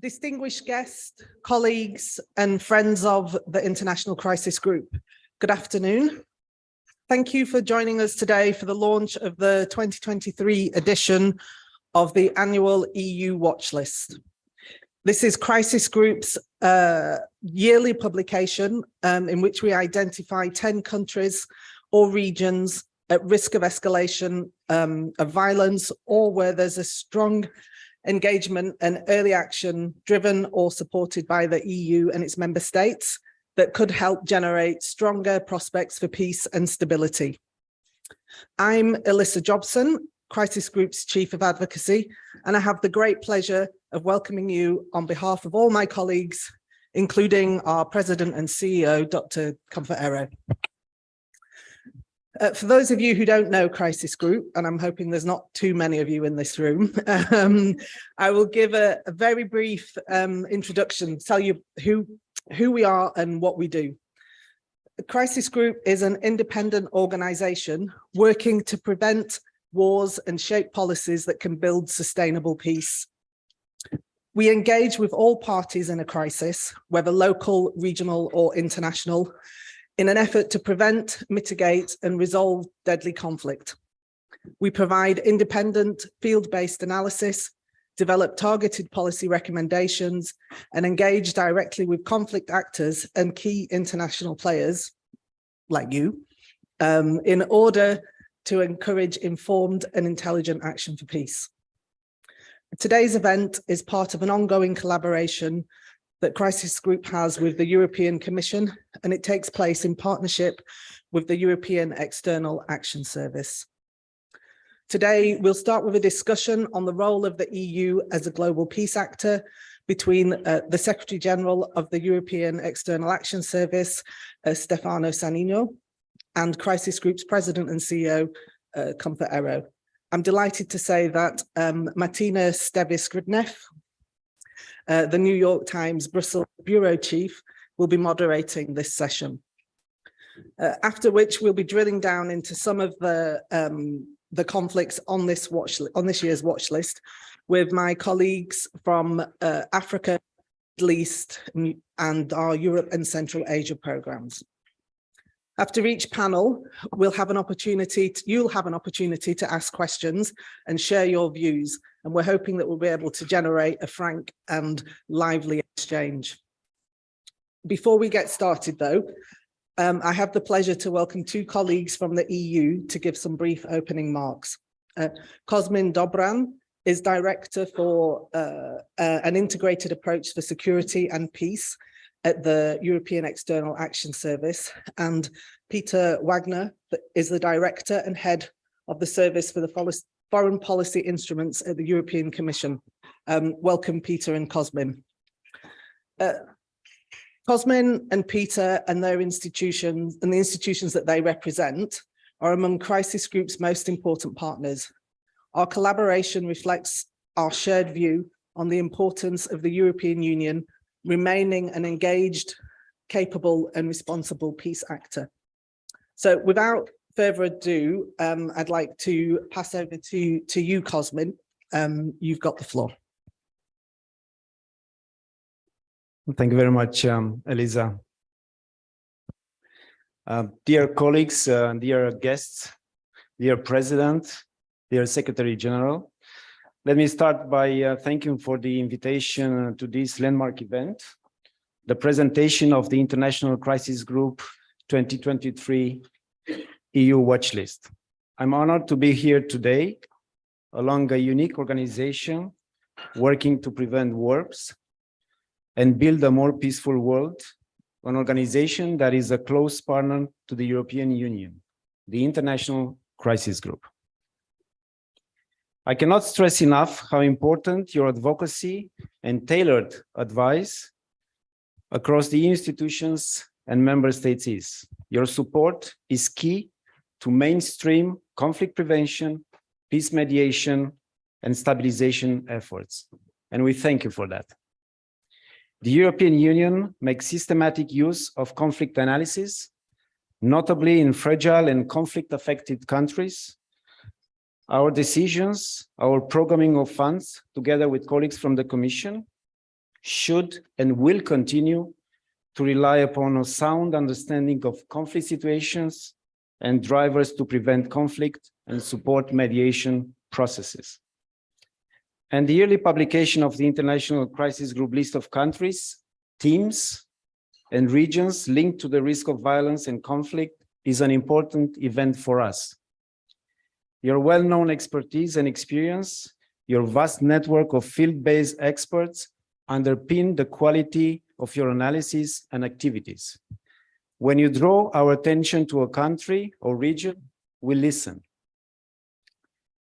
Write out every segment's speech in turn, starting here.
Distinguished guests, colleagues, and friends of the International Crisis Group, good afternoon. Thank you for joining us today for the launch of the 2023 edition of the annual EU Watch List. This is Crisis Group's yearly publication in which we identify 10 countries or regions at risk of escalation of violence, or where there's a strong engagement and early action driven or supported by the EU and its member states that could help generate stronger prospects for peace and stability. I'm Alyssa Jobson, Crisis Group's Chief of Advocacy, and I have the great pleasure of welcoming you on behalf of all my colleagues, including our President and CEO, Dr. Comfort Ero. For those of you who don't know Crisis Group, and I'm hoping there's not too many of you in this room, I will give a very brief introduction, tell you who we are and what we do. Crisis Group is an independent organization working to prevent wars and shape policies that can build sustainable peace. We engage with all parties in a crisis, whether local, regional, or international, in an effort to prevent, mitigate, and resolve deadly conflict. We provide independent field-based analysis, develop targeted policy recommendations, and engage directly with conflict actors and key international players, like you, in order to encourage informed and intelligent action for peace. Today's event is part of an ongoing collaboration that Crisis Group has with the European Commission, and it takes place in partnership with the European External Action Service. Today, we'll start with a discussion on the role of the EU as a global peace actor between the Secretary General of the European External Action Service, Stefano Sannino, and Crisis Group's President and CEO, Comfort Ero. I'm delighted to say that Martina Stevis-Gridneff, the New York Times Brussels Bureau Chief, will be moderating this session. After which we'll be drilling down into some of the conflicts on this year's watch list with my colleagues from Africa, Middle East, and our Europe and Central Asia programs. After each panel, you'll have an opportunity to ask questions and share your views. And we're hoping that we'll be able to generate a frank and lively exchange. Before we get started, though, I have the pleasure to welcome two colleagues from the EU to give some brief opening remarks. Cosmin Dobran is Director for an integrated approach for security and peace at the European External Action Service, and Peter Wagner is the Director and Head of the Service for the Foreign Policy Instruments at the European Commission. Welcome, Peter and Cosmin. Cosmin and Peter and their institutions and the institutions that they represent are among Crisis Group's most important partners. Our collaboration reflects our shared view on the importance of the European Union remaining an engaged, capable, and responsible peace actor. So without further ado, I'd like to pass over to you, Cosmin. You've got the floor. Thank you very much, Elisa. Dear colleagues, dear guests, dear President, dear Secretary General, let me start by thanking for the invitation to this landmark event, the presentation of the International Crisis Group 2023 EU Watch List. I'm honored to be here today along a unique organization working to prevent wars and build a more peaceful world, an organization that is a close partner to the European Union, the International Crisis Group. I cannot stress enough how important your advocacy and tailored advice across the institutions and member states is. Your support is key to mainstream conflict prevention, peace mediation, and stabilization efforts. And we thank you for that. The European Union makes systematic use of conflict analysis, notably in fragile and conflict-affected countries. Our decisions, our programming of funds, together with colleagues from the Commission, should and will continue to rely upon a sound understanding of conflict situations and drivers to prevent conflict and support mediation processes. And the yearly publication of the International Crisis Group list of countries, teams, and regions linked to the risk of violence and conflict is an important event for us. Your well-known expertise and experience, your vast network of field-based experts underpin the quality of your analysis and activities. When you draw our attention to a country or region, we listen.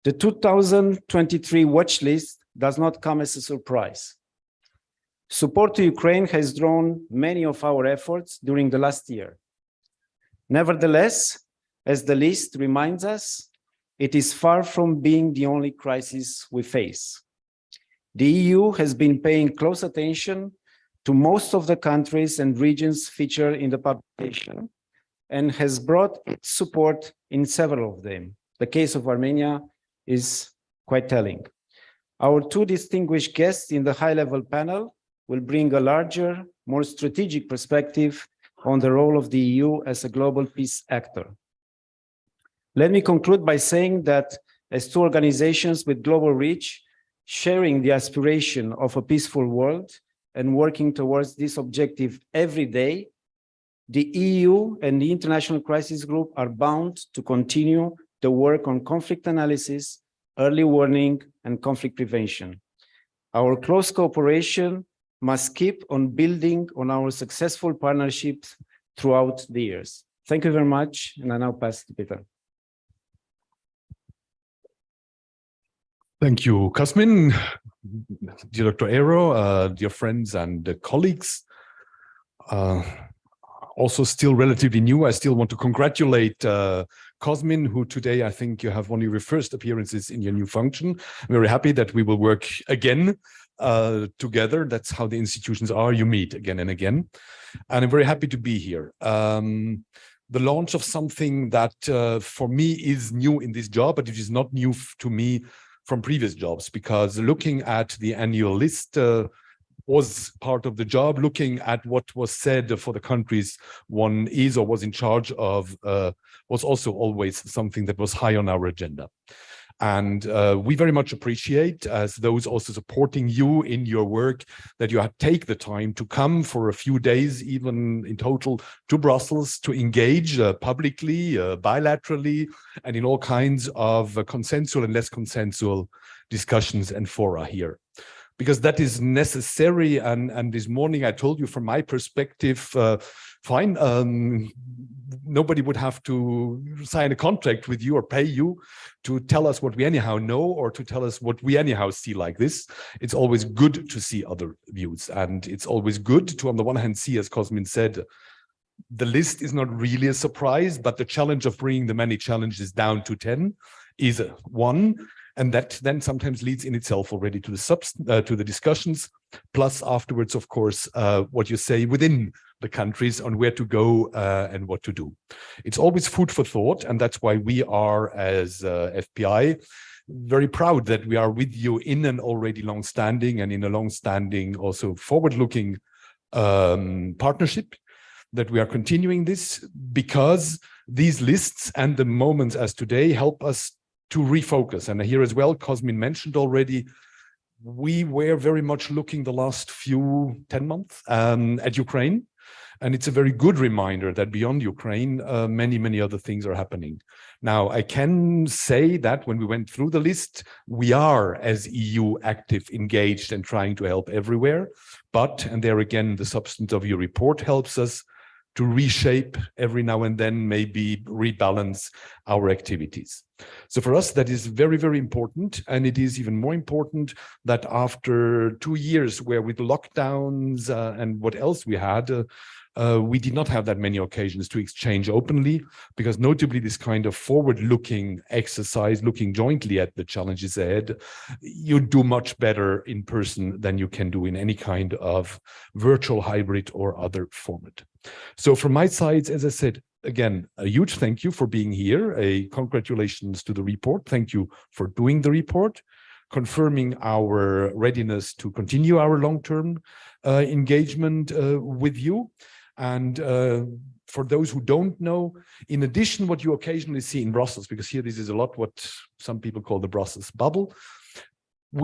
The 2023 watch list does not come as a surprise. Support to Ukraine has drawn many of our efforts during the last year. Nevertheless, as the list reminds us, it is far from being the only crisis we face. The EU has been paying close attention to most of the countries and regions featured in the publication and has brought its support in several of them. The case of Armenia is quite telling. Our two distinguished guests in the high-level panel will bring a larger, more strategic perspective on the role of the EU as a global peace actor. Let me conclude by saying that as two organizations with global reach, sharing the aspiration of a peaceful world and working towards this objective every day, the EU and the International Crisis Group are bound to continue the work on conflict analysis, early warning, and conflict prevention. Our close cooperation must keep on building on our successful partnerships throughout the years. Thank you very much, and I now pass to Peter. Thank you, Cosmin, dear Dr. Aero, dear friends and colleagues. Also still relatively new, I still want to congratulate Cosmin, who today I think you have one of your first appearances in your new function. I'm very happy that we will work again together. That's how the institutions are. You meet again and again. And I'm very happy to be here. The launch of something that for me is new in this job, but it is not new to me from previous jobs, because looking at the annual list was part of the job. Looking at what was said for the countries one is or was in charge of was also always something that was high on our agenda. And we very much appreciate, as those also supporting you in your work, that you take the time to come for a few days, even in total, to Brussels to engage publicly, bilaterally, and in all kinds of consensual and less consensual discussions and fora here. Because that is necessary. And this morning I told you from my perspective, fine, nobody would have to sign a contract with you or pay you to tell us what we anyhow know or to tell us what we anyhow see like this. It's always good to see other views. And it's always good to, on the one hand, see, as Cosmin said, the list is not really a surprise, but the challenge of bringing the many challenges down to 10 is one. And that then sometimes leads in itself already to the discussions, plus afterwards, of course, what you say within the countries on where to go and what to do. It's always food for thought, and that's why we are, as FPI, very proud that we are with you in an already long-standing and in a long-standing, also forward-looking partnership, that we are continuing this because these lists and the moments as today help us to refocus. And here as well, Cosmin mentioned already, we were very much looking the last 10 months at Ukraine. And it's a very good reminder that beyond Ukraine, many other things are happening. Now, I can say that when we went through the list, we are, as EU, active, engaged, and trying to help everywhere. But, and there again, the substance of your report helps us to reshape every now and then, maybe rebalance our activities. So for us, that is very important. And it is even more important that after 2 years where with lockdowns and what else we had, we did not have that many occasions to exchange openly, because notably this kind of forward-looking exercise, looking jointly at the challenges ahead, you do much better in person than you can do in any kind of virtual, hybrid, or other format. So from my side, as I said, again, a huge thank you for being here. A congratulations to the report. Thank you for doing the report. confirming our readiness to continue our long-term engagement with you. And for those who don't know, in addition, what you occasionally see in Brussels, because here this is a lot what some people call the Brussels bubble,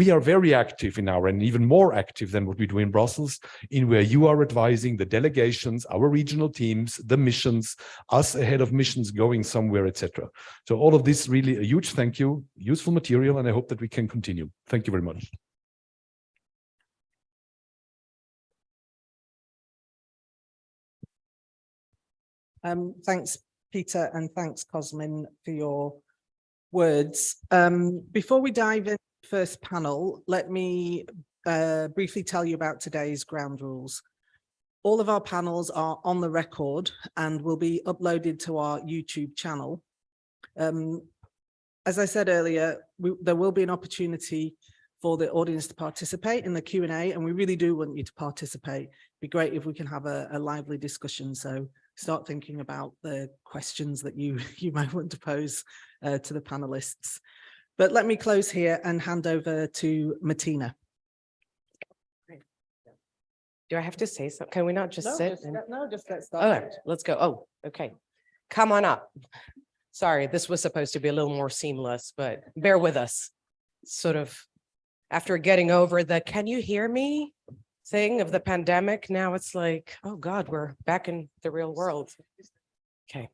we are very active in our, and even more active than what we do in Brussels, in where you are advising the delegations, our regional teams, the missions, us ahead of missions going somewhere, etc. So all of this, really a huge thank you, useful material, and I hope that we can continue. Thank you very much. Thanks, Peter, and thanks, Cosmin, for your words. Before we dive in the first panel, let me briefly tell you about today's ground rules. All of our panels are on the record and will be uploaded to our YouTube channel. As I said earlier, there will be an opportunity for the audience to participate in the Q&A, and we really do want you to participate. It'd be great if we can have a lively discussion. So start thinking about the questions that you might want to pose to the panelists. But let me close here and hand over to Martina. Do I have to say something? Can we not just sit? No, just get started. Oh, let's go. Oh, okay. Come on up. Sorry, this was supposed to be a little more seamless, but bear with us. Sort of after getting over the "can you hear me" thing of the pandemic, now it's like, oh God, we're back in the real world. Okay.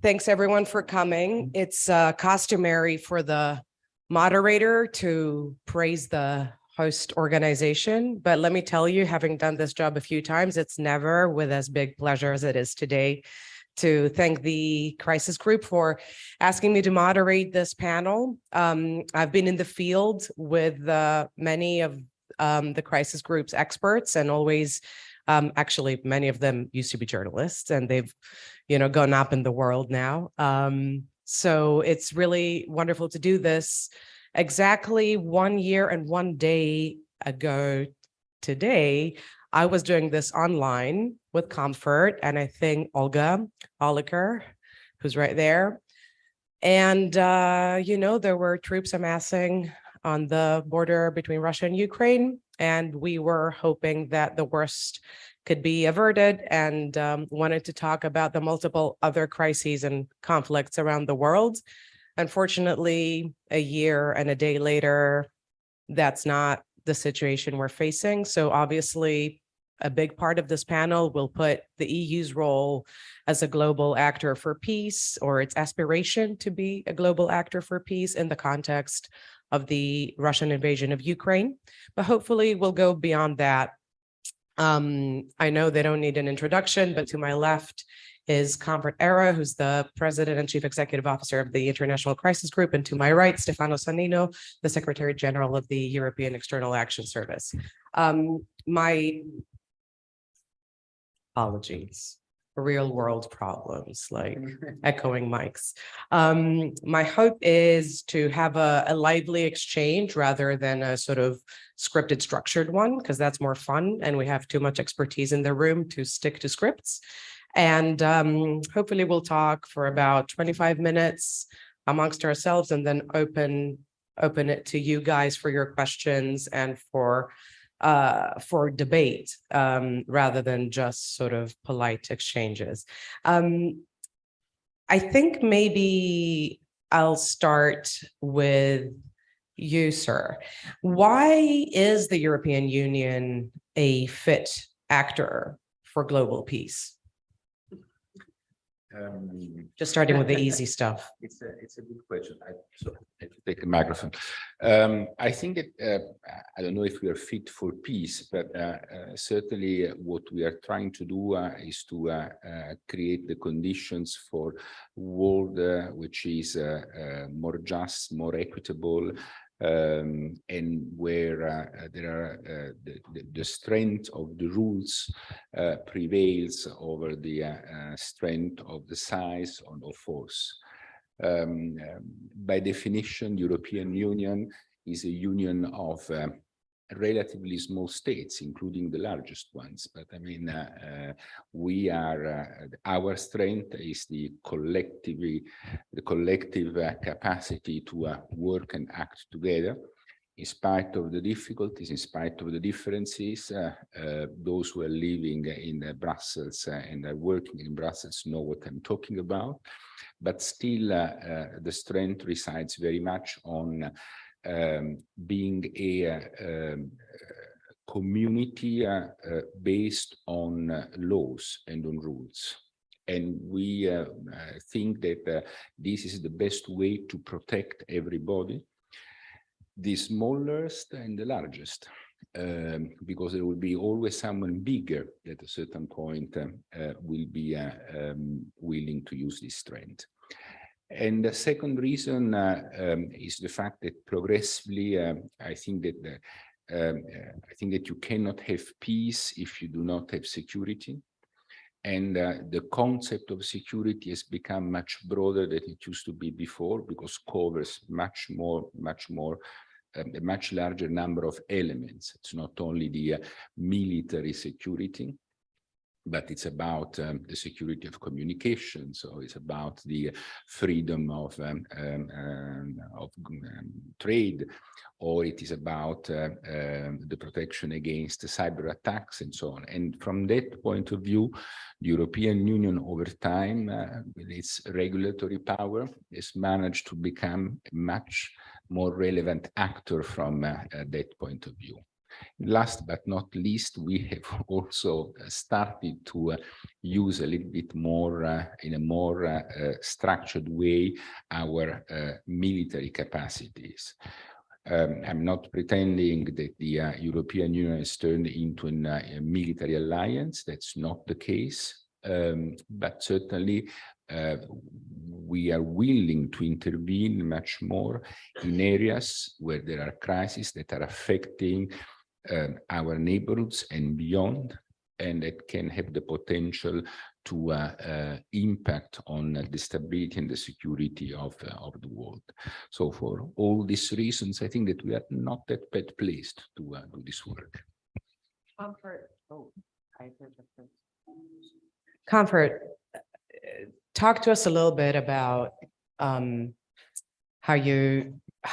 Thanks everyone for coming. It's customary for the moderator to praise the host organization, but let me tell you, having done this job a few times, it's never with as big pleasure as it is today to thank the crisis group for asking me to moderate this panel. I've been in the field with many of the crisis group's experts, and always, actually, many of them used to be journalists, and they've, gone up in the world now. So it's really wonderful to do this. Exactly 1 year and 1 day ago today, I was doing this online with Comfort, and I think Olga Oliker, who's right there. And, there were troops amassing on the border between Russia and Ukraine, and we were hoping that the worst could be averted, and wanted to talk about the multiple other crises and conflicts around the world. Unfortunately, a year and a day later, that's not the situation we're facing. So obviously, a big part of this panel will put the EU's role as a global actor for peace, or its aspiration to be a global actor for peace, in the context of the Russian invasion of Ukraine. But hopefully we'll go beyond that. I know they don't need an introduction, but to my left is Comfort Era, who's the president and chief executive officer of the International Crisis Group, and to my right, Stefano Sannino, the Secretary General of the European External Action Service. My apologies, real world problems, like echoing mics. My hope is to have a lively exchange rather than a sort of scripted, structured one, because that's more fun, and we have too much expertise in the room to stick to scripts. And hopefully we'll talk for about 25 minutes amongst ourselves, and then open it to you guys for your questions and for debate, rather than just sort of polite exchanges. I think maybe I'll start with you, sir. Why is the European Union a fit actor for global peace? Just starting with the easy stuff. It's a good question. So I have to take the microphone. I think that I don't know if we are fit for peace, but certainly what we are trying to do is to create the conditions for a world which is more just, more equitable, and where there are the strength of the rules prevails over the strength of the size of force. By definition, European Union is a union of relatively small states, including the largest ones. But I mean, we are, our strength is the collective capacity to work and act together. In spite of the difficulties, in spite of the differences, those who are living in Brussels and are working in Brussels know what I'm talking about. But still, the strength resides very much on being a community based on laws and on rules. And we think that this is the best way to protect everybody, the smallest and the largest, because there will be always someone bigger at a certain point will be willing to use this strength. And the second reason is the fact that progressively, I think that you cannot have peace if you do not have security. And the concept of security has become much broader than it used to be before, because covers a much larger number of elements. It's not only the military security, but it's about the security of communication. So it's about the freedom of trade, or it is about the protection against cyber attacks and so on. And from that point of view, the European Union over time, with its regulatory power, has managed to become a much more relevant actor from that point of view. Last but not least, we have also started to use a little bit more, in a more structured way, our military capacities. I'm not pretending that the European Union has turned into a military alliance. That's not the case. But certainly, we are willing to intervene much more in areas where there are crises that are affecting our neighborhoods and beyond, and that can have the potential to impact on the stability and the security of the world. So for all these reasons, I think that we are not that bad placed to do this work. Comfort, talk to us a little bit about how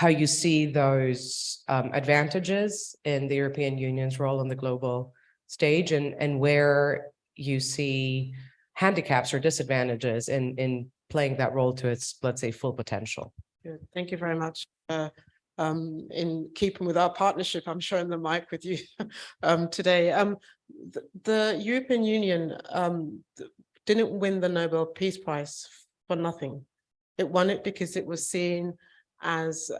you see those advantages in the European Union's role on the global stage, and where you see handicaps or disadvantages in playing that role to its, let's say, full potential. Good. Thank you very much. In keeping with our partnership, I'm sharing the mic with you today. The European Union didn't win the Nobel Peace Prize for nothing. It won it because it was seen as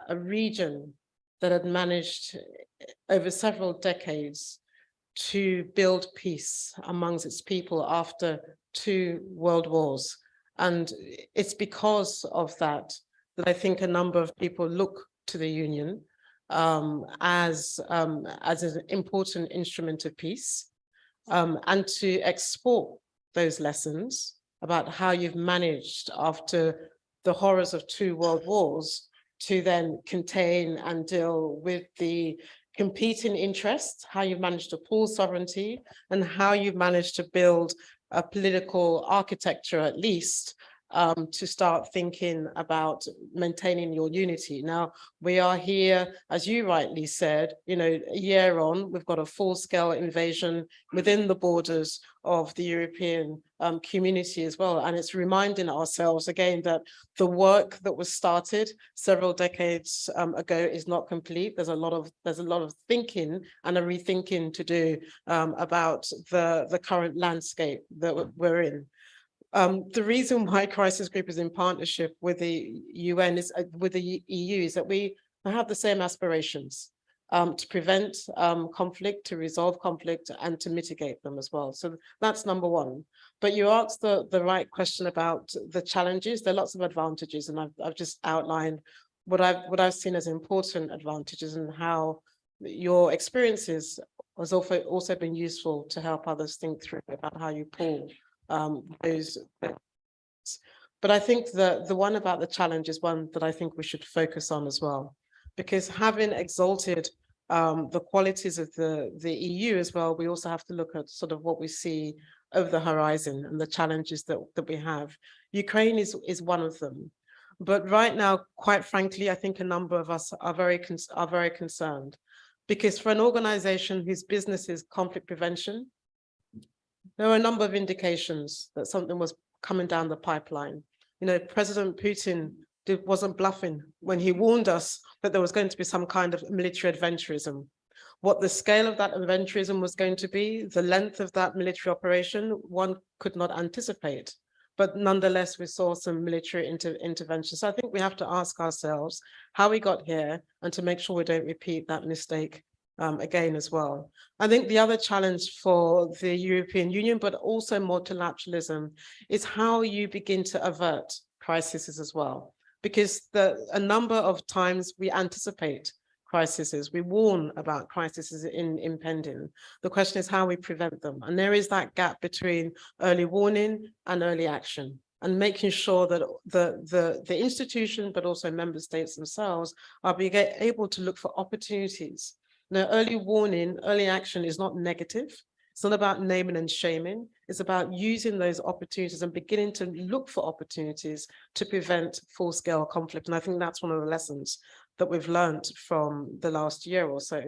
a region that had managed over several decades to build peace amongst its people after 2 world wars. And it's because of that I think a number of people look to the Union as an important instrument of peace, and to export those lessons about how you've managed after the horrors of 2 world wars to then contain and deal with the competing interests, how you've managed to pool sovereignty, and how you've managed to build a political architecture, at least, to start thinking about maintaining your unity. Now, we are here, as you rightly said, a year on, we've got a full-scale invasion within the borders of the European community as well. And it's reminding ourselves again that the work that was started several decades ago is not complete. There's a lot of thinking and a rethinking to do about the current landscape that we're in. The reason why Crisis Group is in partnership with the UN is with the EU is that we have the same aspirations to prevent conflict, to resolve conflict, and to mitigate them as well. So that's number one. But you asked the right question about the challenges. There are lots of advantages, and I've just outlined what I've seen as important advantages, and how your experiences has also been useful to help others think through about how you pull those. But I think the one about the challenge is one that I think we should focus on as well, because having exalted the qualities of the EU as well, we also have to look at sort of what we see over the horizon and the challenges that we have. Ukraine is one of them. But right now, quite frankly, I think a number of us are very concerned, because for an organization whose business is conflict prevention, there are a number of indications that something was coming down the pipeline. You know, President Putin wasn't bluffing when he warned us that there was going to be some kind of military adventurism. What the scale of that adventurism was going to be, the length of that military operation, one could not anticipate. But nonetheless, we saw some military intervention. So I think we have to ask ourselves how we got here and to make sure we don't repeat that mistake again as well. I think the other challenge for the European Union, but also multilateralism, is how you begin to avert crises as well. Because a number of times we anticipate crises, we warn about crises impending. The question is how we prevent them. And there is that gap between early warning and early action, and making sure that the institution, but also member states themselves, are being able to look for opportunities. Now, early warning, early action is not negative. It's not about naming and shaming. It's about using those opportunities and beginning to look for opportunities to prevent full-scale conflict. And I think that's one of the lessons that we've learned from the last year or so.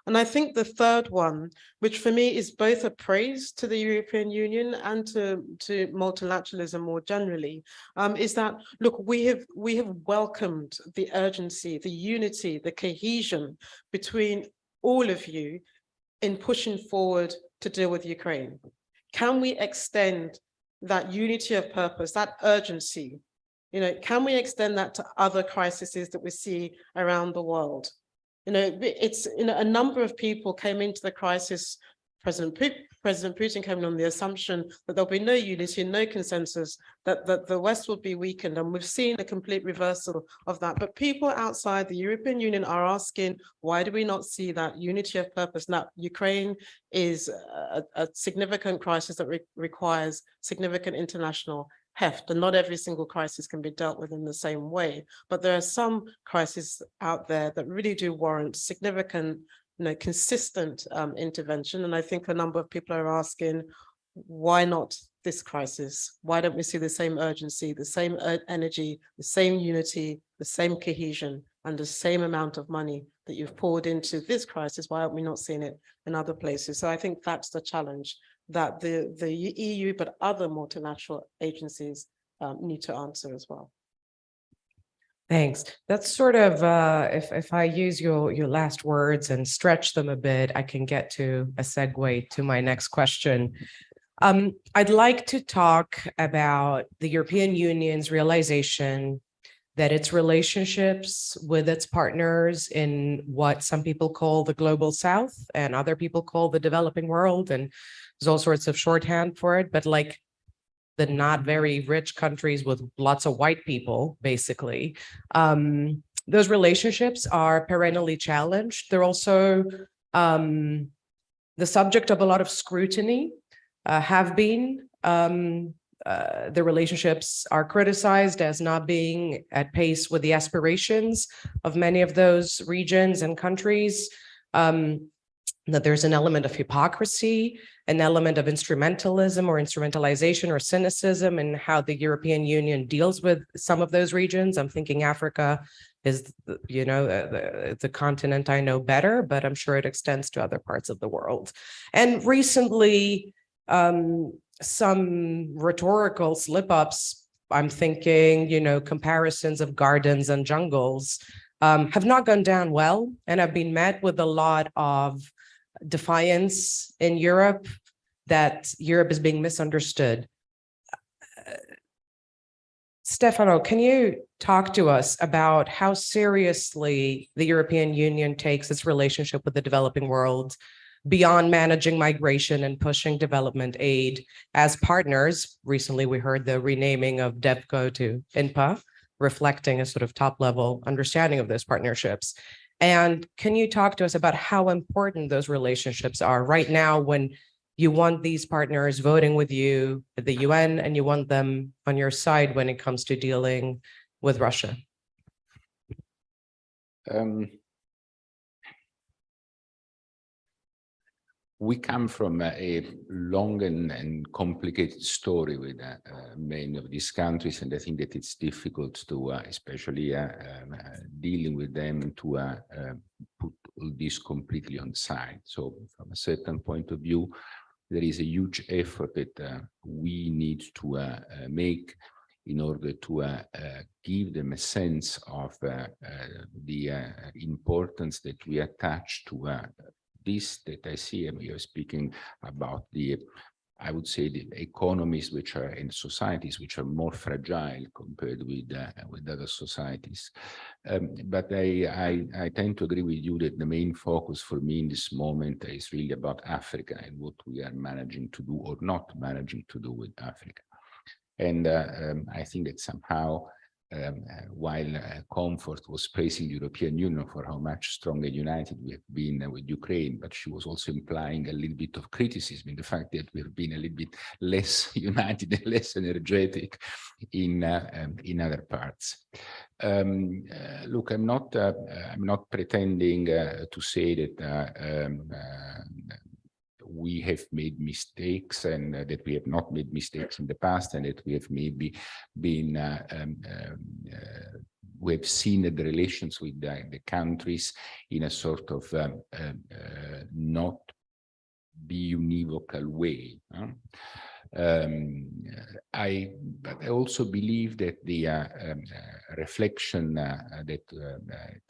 And I think the third one, which for me is both a praise to the European Union and to multilateralism more generally, is that, look, we have welcomed the urgency, the unity, the cohesion between all of you in pushing forward to deal with Ukraine. Can we extend that unity of purpose, that urgency? You know, can we extend that to other crises that we see around the world? You know, it's, you know, a number of people came into the crisis. President Putin came in on the assumption that there'll be no unity, no consensus, that the West will be weakened. And we've seen a complete reversal of that. But people outside the European Union are asking, why do we not see that unity of purpose? Now, Ukraine is a significant crisis that requires significant international heft, and not every single crisis can be dealt with in the same way. But there are some crises out there that really do warrant significant, you know, consistent intervention. And I think a number of people are asking, why not this crisis? Why don't we see the same urgency, the same energy, the same unity, the same cohesion, and the same amount of money that you've poured into this crisis? Why aren't we not seeing it in other places? So I think that's the challenge that the EU, but other multilateral agencies need to answer as well. Thanks. That's sort of, if I use your last words and stretch them a bit, I can get to a segue to my next question. I'd like to talk about the European Union's realization that its relationships with its partners in what some people call the global south and other people call the developing world, and there's all sorts of shorthand for it, but like the not very rich countries with lots of white people, basically, those relationships are perennially challenged. They're also the subject of a lot of scrutiny, have been. The relationships are criticized as not being at pace with the aspirations of many of those regions and countries, that there's an element of hypocrisy, an element of instrumentalism or instrumentalization or cynicism in how the European Union deals with some of those regions. I'm thinking Africa is, you know, the continent I know better, but I'm sure it extends to other parts of the world. And recently, some rhetorical slip-ups, I'm thinking, you know, comparisons of gardens and jungles have not gone down well, and have been met with a lot of defiance in Europe, that Europe is being misunderstood. Stefano, can you talk to us about how seriously the European Union takes its relationship with the developing world beyond managing migration and pushing development aid as partners? Recently, we heard the renaming of DevCo to INPA, reflecting a sort of top-level understanding of those partnerships. And can you talk to us about how important those relationships are right now, when you want these partners voting with you at the UN and you want them on your side when it comes to dealing with Russia? We come from a long and complicated story with many of these countries, and I think that it's difficult to, especially dealing with them, to put all this completely on the side. So from a certain point of view, there is a huge effort that we need to make in order to give them a sense of the importance that we attach to this that I see. And we are speaking about the, I would say, the economies which are in societies which are more fragile compared with other societies. But I tend to agree with you that the main focus for me in this moment is really about Africa and what we are managing to do or not managing to do with Africa. And I think that somehow, while Comfort was praising the European Union for how much strong and united we have been with Ukraine, but she was also implying a little bit of criticism in the fact that we have been a little bit less united and less energetic in other parts. Look, I'm not pretending to say that we have made mistakes and that we have not made mistakes in the past, and that we have maybe been we have seen the relations with the countries in a sort of not be univocal way. But I also believe that the reflection that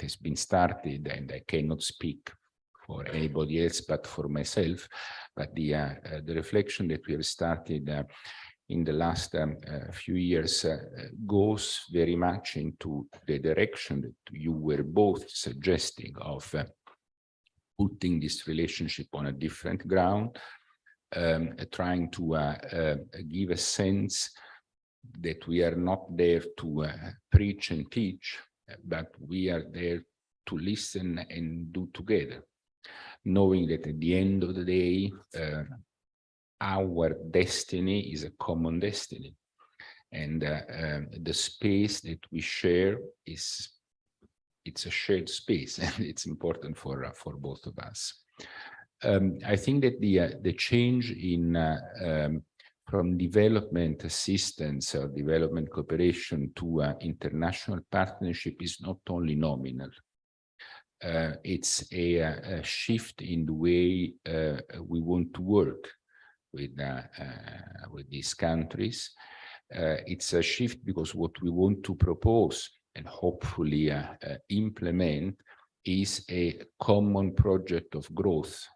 has been started, and I cannot speak for anybody else but for myself, but the reflection that we have started in the last few years goes very much into the direction that you were both suggesting of putting this relationship on a different ground, trying to give a sense that we are not there to preach and teach, but we are there to listen and do together, knowing that at the end of the day, our destiny is a common destiny. And the space that we share it's a shared space, and it's important for both of us. I think that the change in from development assistance or development cooperation to international partnership is not only nominal. It's a shift in the way we want to work with these countries. It's a shift because what we want to propose and hopefully implement is a common project of growth,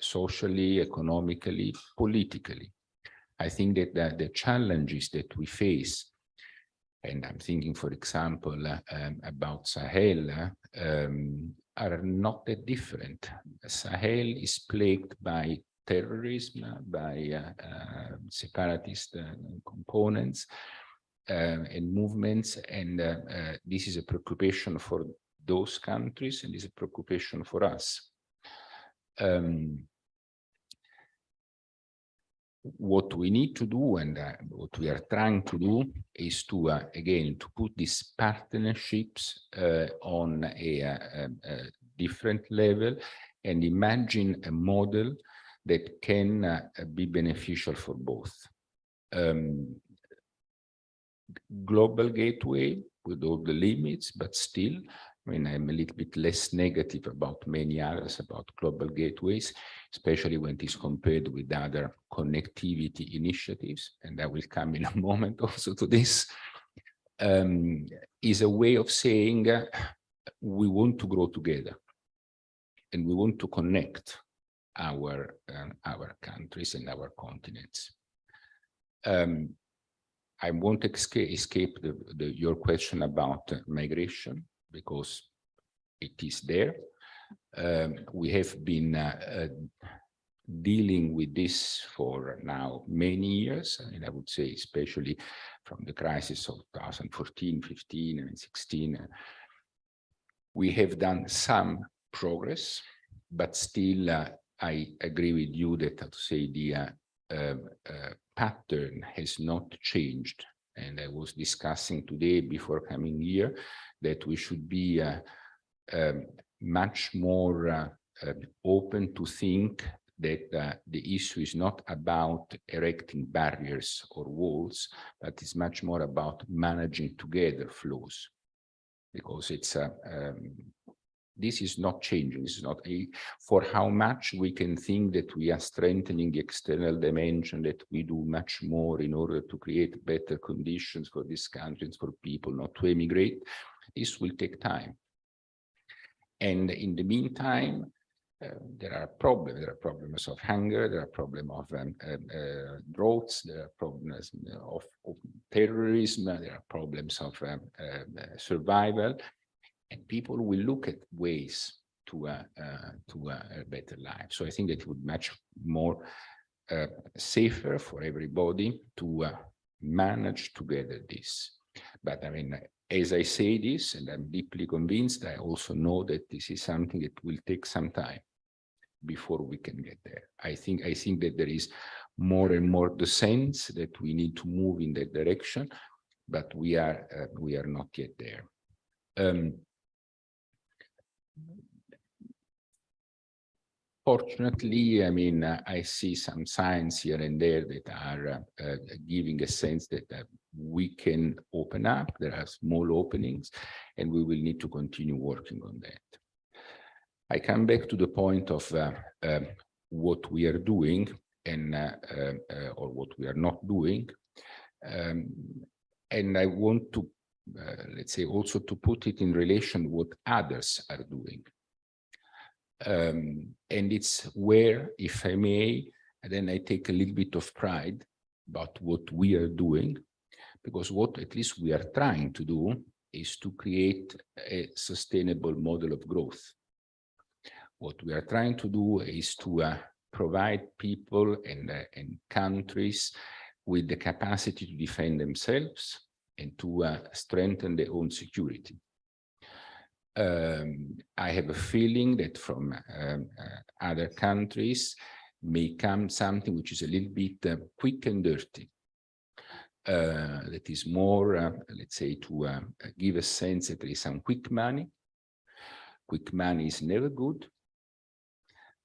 socially, economically, politically. I think that the challenges that we face, and I'm thinking, for example, about Sahel, are not that different. Sahel is plagued by terrorism, by separatist components and movements, and this is a preoccupation for those countries, and is a preoccupation for us. What we need to do, and what we are trying to do, is to again to put these partnerships on a different level and imagine a model that can be beneficial for both. Global gateway with all the limits, but still, I mean, I'm a little bit less negative about many others, about global gateways, especially when it is compared with other connectivity initiatives, and I will come in a moment also to this, is a way of saying we want to grow together and we want to connect our countries and our continents. I won't escape your question about migration, because it is there. We have been dealing with this for now many years, and I would say especially from the crisis of 2014, 15, and 16. We have done some progress, but still I agree with you that, to say, the pattern has not changed. And I was discussing today before coming here that we should be much more open to think that the issue is not about erecting barriers or walls, but it's much more about managing together flows, because it's this is not changing. This is not for how much we can think that we are strengthening the external dimension, that we do much more in order to create better conditions for these countries, for people not to emigrate. This will take time. And in the meantime, there are problems. There are problems of hunger. There are problems of droughts. There are problems of terrorism. There are problems of survival. And people will look at ways to a better life. So I think that it would be much more safer for everybody to manage together this. But I mean, as I say this, and I'm deeply convinced, I also know that this is something that will take some time before we can get there. I think that there is more and more the sense that we need to move in that direction, but we are not yet there. Fortunately, I mean, I see some signs here and there that are giving a sense that we can open up. There are small openings, and we will need to continue working on that. I come back to the point of what we are doing and or what we are not doing, and I want to, let's say, also to put it in relation what others are doing. And it's where, if I may, then I take a little bit of pride about what we are doing, because what at least we are trying to do is to create a sustainable model of growth. What we are trying to do is to provide people and countries with the capacity to defend themselves and to strengthen their own security. I have a feeling that from other countries may come something which is a little bit quick and dirty. That is more, let's say, to give a sense that there is some quick money. Quick money is never good,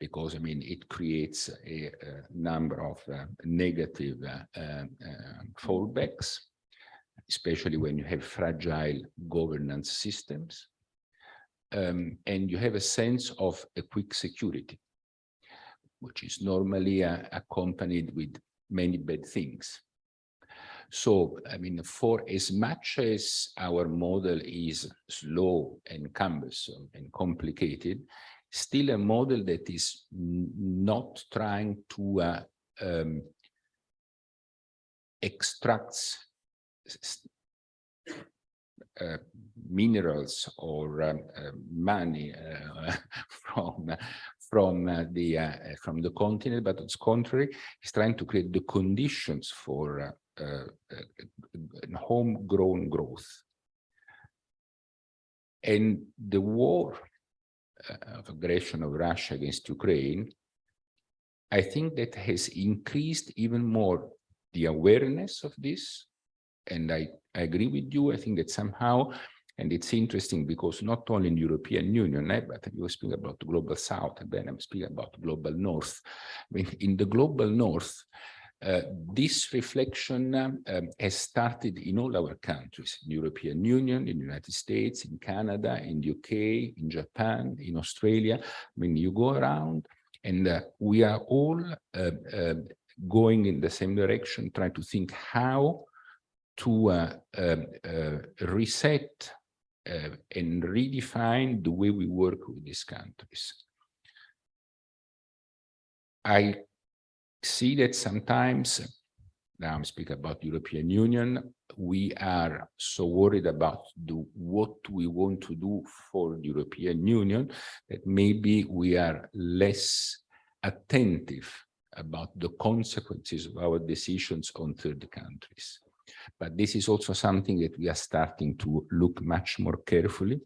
because, I mean, it creates a number of negative fallbacks, especially when you have fragile governance systems. And you have a sense of a quick security, which is normally accompanied with many bad things. So, I mean, for as much as our model is slow and cumbersome and complicated, still a model that is not trying to extract minerals or money from the continent, but on the contrary, is trying to create the conditions for homegrown growth. And the war of aggression of Russia against Ukraine, I think that has increased even more the awareness of this. And I agree with you. I think that somehow, and it's interesting because not only in the European Union, but you speak about the global South, and then I'm speaking about the global North. I mean, in the global North, this reflection has started in all our countries, in the European Union, in the United States, in Canada, in the UK, in Japan, in Australia. I mean, you go around and we are all going in the same direction, trying to think how to reset and redefine the way we work with these countries. I see that sometimes, now I'm speaking about the European Union, we are so worried about what we want to do for the European Union that maybe we are less attentive about the consequences of our decisions on third countries. But this is also something that we are starting to look much more carefully.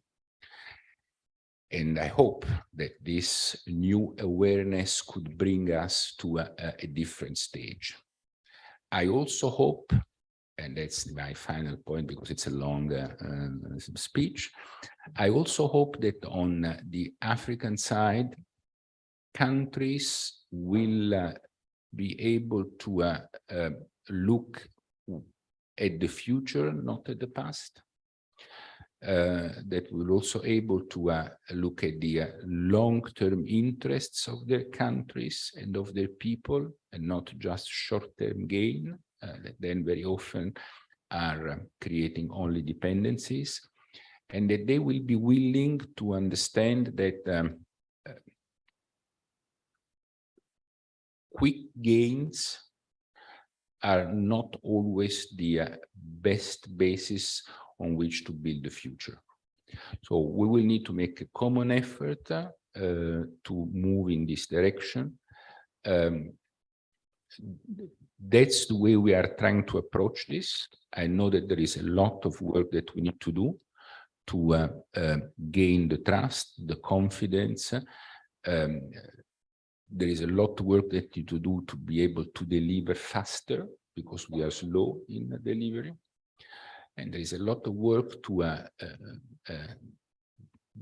And I hope that this new awareness could bring us to a different stage. I also hope, and that's my final point because it's a long speech, I also hope that on the African side, countries will be able to look at the future, not at the past. That will also able to look at the long-term interests of their countries and of their people, and not just short-term gain, that then very often are creating only dependencies, and that they will be willing to understand that quick gains are not always the best basis on which to build the future. So we will need to make a common effort to move in this direction. That's the way we are trying to approach this. I know that there is a lot of work that we need to do to gain the trust, the confidence. There is a lot of work that we need to do to be able to deliver faster, because we are slow in the delivery. And there is a lot of work to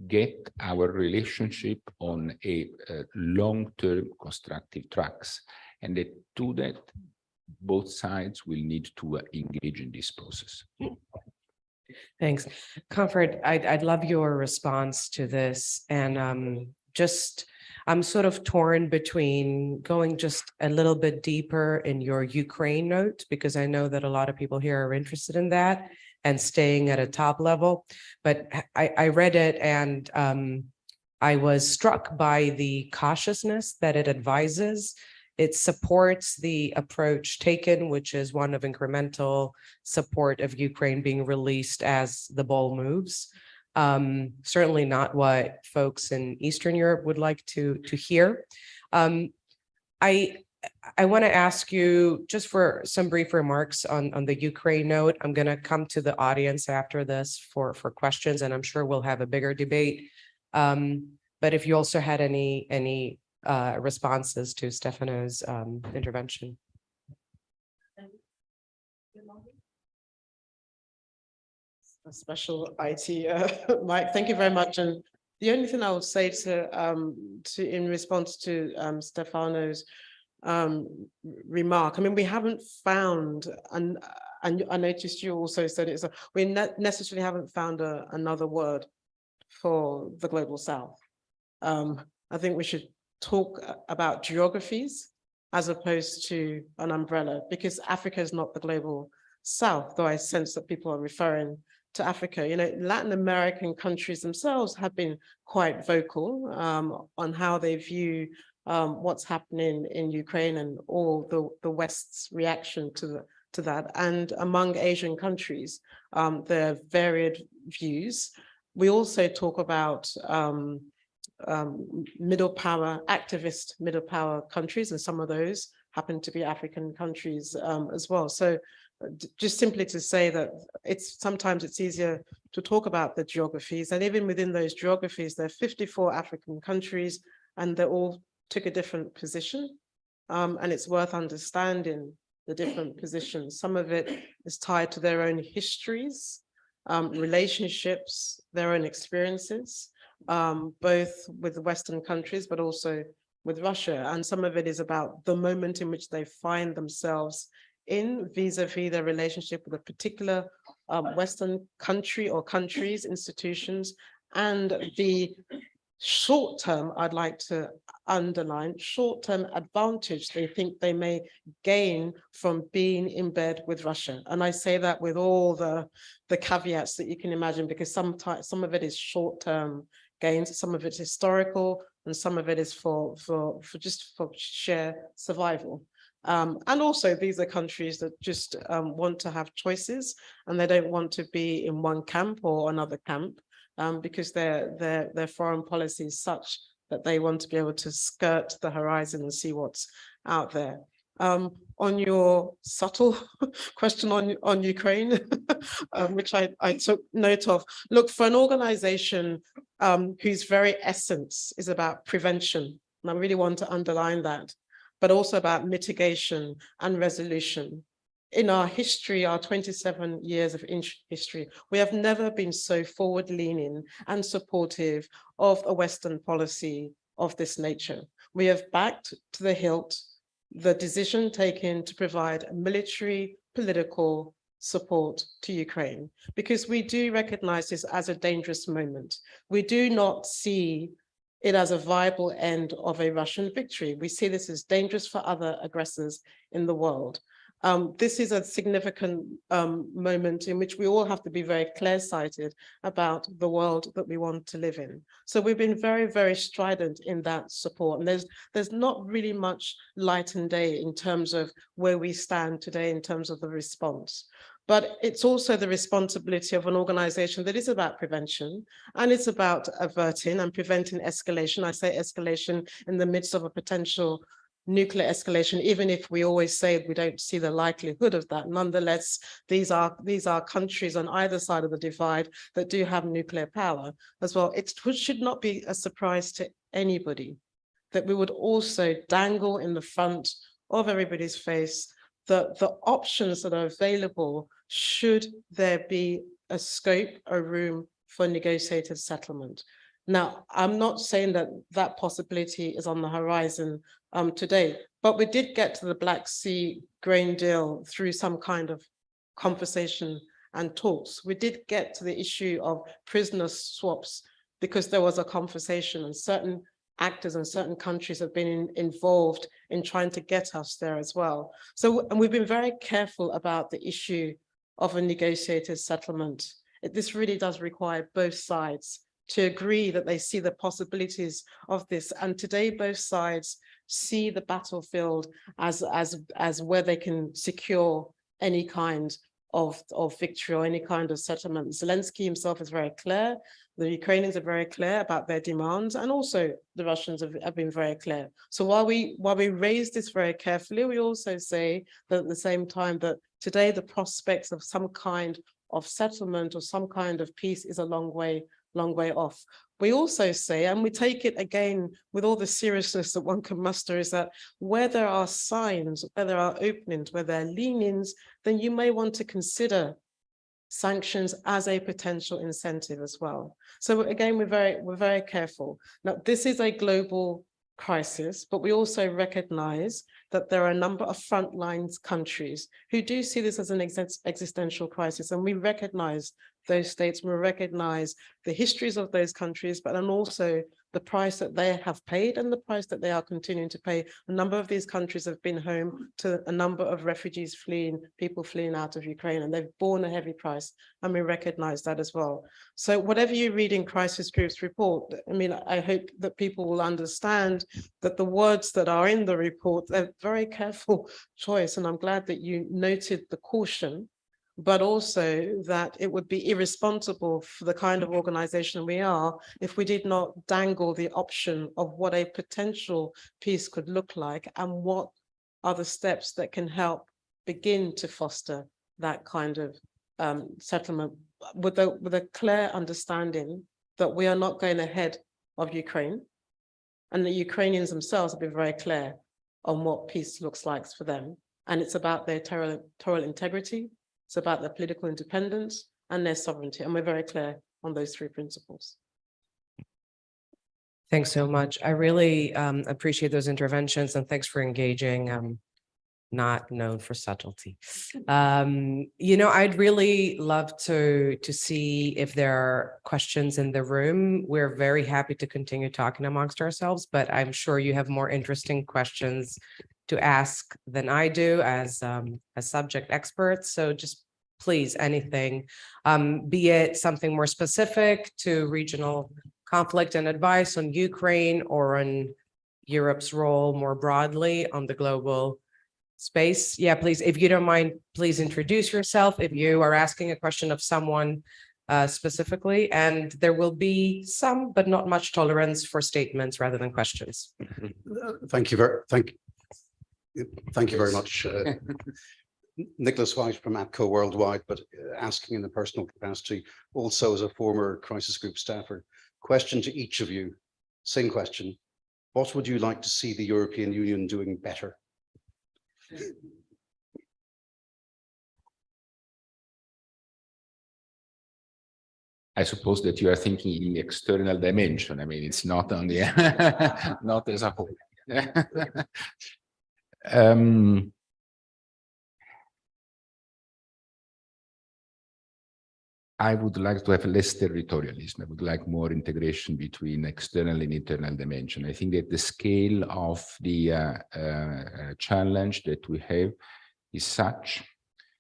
get our relationship on a long-term constructive tracks. And that to that, both sides will need to engage in this process. Thanks. Comfort, I'd love your response to this. And I'm sort of torn between going just a little bit deeper in your Ukraine note, because I know that a lot of people here are interested in that, and staying at a top level. But I read it, and I was struck by the cautiousness that it advises. It supports the approach taken, which is one of incremental support of Ukraine being released as the ball moves. Certainly not what folks in Eastern Europe would like to hear. I want to ask you just for some brief remarks on the Ukraine note. I'm going to come to the audience after this for questions, and I'm sure we'll have a bigger debate. But if you also had any responses to Stefano's intervention. A special IT, Mike, thank you very much. And the only thing I would say to in response to Stefano's remark, I mean, we haven't found, and I noticed you also said it, so we necessarily haven't found another word for the global South. I think we should talk about geographies as opposed to an umbrella, because Africa is not the global South, though I sense that people are referring to Africa. You know, Latin American countries themselves have been quite vocal on how they view what's happening in Ukraine and all the West's reaction to that. And among Asian countries, there are varied views. We also talk about middle power, activist middle power countries, and some of those happen to be African countries as well. So just simply to say that sometimes it's easier to talk about the geographies, and even within those geographies, there are 54 African countries, and they all took a different position. And it's worth understanding the different positions. Some of it is tied to their own histories, relationships, their own experiences, both with Western countries, but also with Russia. And some of it is about the moment in which they find themselves in vis-a-vis their relationship with a particular Western country or countries, institutions, and the short-term, I'd like to underline, short-term advantage they think they may gain from being in bed with Russia. And I say that with all the caveats that you can imagine, because some of it is short-term gains, some of it's historical, and some of it is for sheer survival. And also, these are countries that just want to have choices, and they don't want to be in one camp or another camp, because their foreign policy is such that they want to be able to skirt the horizon and see what's out there. On your subtle question on Ukraine, which I took note of, look, for an organization whose very essence is about prevention, and I really want to underline that, but also about mitigation and resolution. In our history, our 27 years of history, we have never been so forward-leaning and supportive of a Western policy of this nature. We have backed to the hilt the decision taken to provide military, political support to Ukraine, because we do recognize this as a dangerous moment. We do not see it as a viable end of a Russian victory. We see this as dangerous for other aggressors in the world. This is a significant moment in which we all have to be very clear-sighted about the world that we want to live in. So we've been very, very strident in that support. And there's not really much light and day in terms of where we stand today in terms of the response. But it's also the responsibility of an organization that is about prevention, and it's about averting and preventing escalation. I say escalation in the midst of a potential nuclear escalation, even if we always say we don't see the likelihood of that. Nonetheless, these are countries on either side of the divide that do have nuclear power as well. It should not be a surprise to anybody that we would also dangle in the front of everybody's face the options that are available should there be a scope, a room for negotiated settlement. Now, I'm not saying that that possibility is on the horizon today, but we did get to the Black Sea grain deal through some kind of conversation and talks. We did get to the issue of prisoner swaps because there was a conversation, and certain actors and certain countries have been involved in trying to get us there as well. So, and we've been very careful about the issue of a negotiated settlement. This really does require both sides to agree that they see the possibilities of this. And today, both sides see the battlefield as where they can secure any kind of victory or any kind of settlement. Zelensky himself is very clear. The Ukrainians are very clear about their demands, and also the Russians have been very clear. So while we raise this very carefully, we also say that at the same time that today the prospects of some kind of settlement or some kind of peace is a long way off. We also say, and we take it again with all the seriousness that one can muster, is that where there are signs, where there are openings, where there are leanings, then you may want to consider sanctions as a potential incentive as well. So again, we're very careful. Now, this is a global crisis, but we also recognize that there are a number of frontline countries who do see this as an existential crisis, and we recognize those states, we recognize the histories of those countries, but then also the price that they have paid and the price that they are continuing to pay. A number of these countries have been home to a number of refugees people fleeing out of Ukraine, and they've borne a heavy price, and we recognize that as well. So whatever you read in Crisis Group's report, I mean, I hope that people will understand that the words that are in the report, they're very careful choice, and I'm glad that you noted the caution, but also that it would be irresponsible for the kind of organization we are if we did not dangle the option of what a potential peace could look like and what are the steps that can help begin to foster that kind of settlement with a clear understanding that we are not going ahead of Ukraine, and the Ukrainians themselves have been very clear on what peace looks like for them. And it's about their territorial integrity, it's about their political independence and their sovereignty. And we're very clear on those three principles. Thanks so much. I really appreciate those interventions, and thanks for engaging. Not known for subtlety. You know, I'd really love to see if there are questions in the room. We're very happy to continue talking amongst ourselves, but I'm sure you have more interesting questions to ask than I do as subject experts. So just please, anything, be it something more specific to regional conflict and advice on Ukraine or on Europe's role more broadly on the global space. Yeah, please, if you don't mind, please introduce yourself if you are asking a question of someone specifically, and there will be some, but not much tolerance for statements rather than questions. Thank you very much. Nicholas White from APCO Worldwide, but asking in a personal capacity, also as a former crisis group staffer. Question to each of you, same question. What would you like to see the European Union doing better? I suppose that you are thinking in the external dimension. I mean, it's not on the not as a whole. I would like to have less territorialism. I would like more integration between external and internal dimension. I think that the scale of the challenge that we have is such,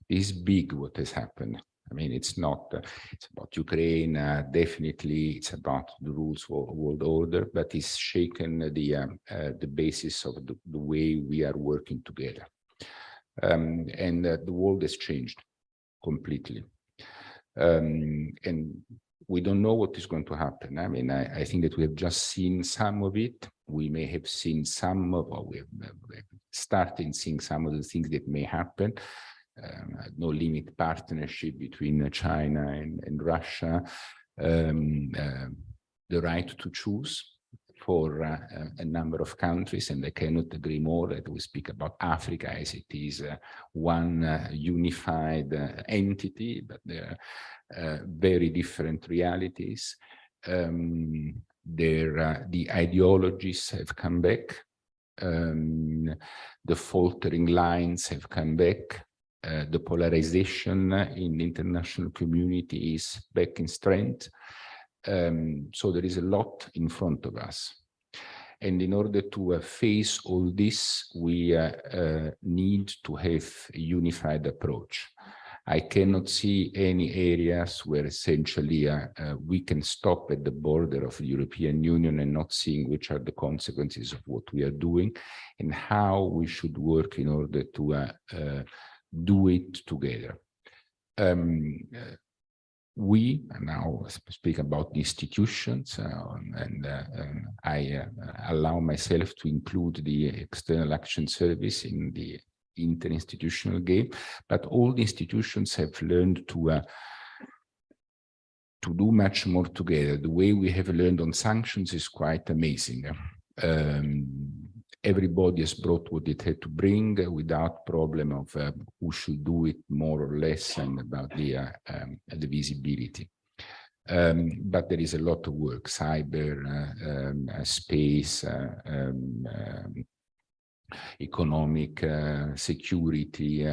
is big what has happened. I mean, it's not, it's about Ukraine, definitely it's about the rules of world order, but it's shaken the basis of the way we are working together. And the world has changed completely. And we don't know what is going to happen. I mean, I think that we have just seen some of it. We may have seen some of, or we have started seeing some of the things that may happen. No limit partnership between China and Russia, the right to choose for a number of countries, and I cannot agree more that we speak about Africa as it is one unified entity, but there are very different realities. The ideologies have come back. The faltering lines have come back. The polarization in the international community is back in strength. So there is a lot in front of us. And in order to face all this, we need to have a unified approach. I cannot see any areas where essentially we can stop at the border of the European Union and not seeing which are the consequences of what we are doing and how we should work in order to do it together. We now speak about the institutions, and I allow myself to include the External Action Service in the interinstitutional game, but all the institutions have learned to do much more together. The way we have learned on sanctions is quite amazing. Everybody has brought what it had to bring without problem of who should do it more or less and about the visibility. But there is a lot of work, cyber, space, economic security,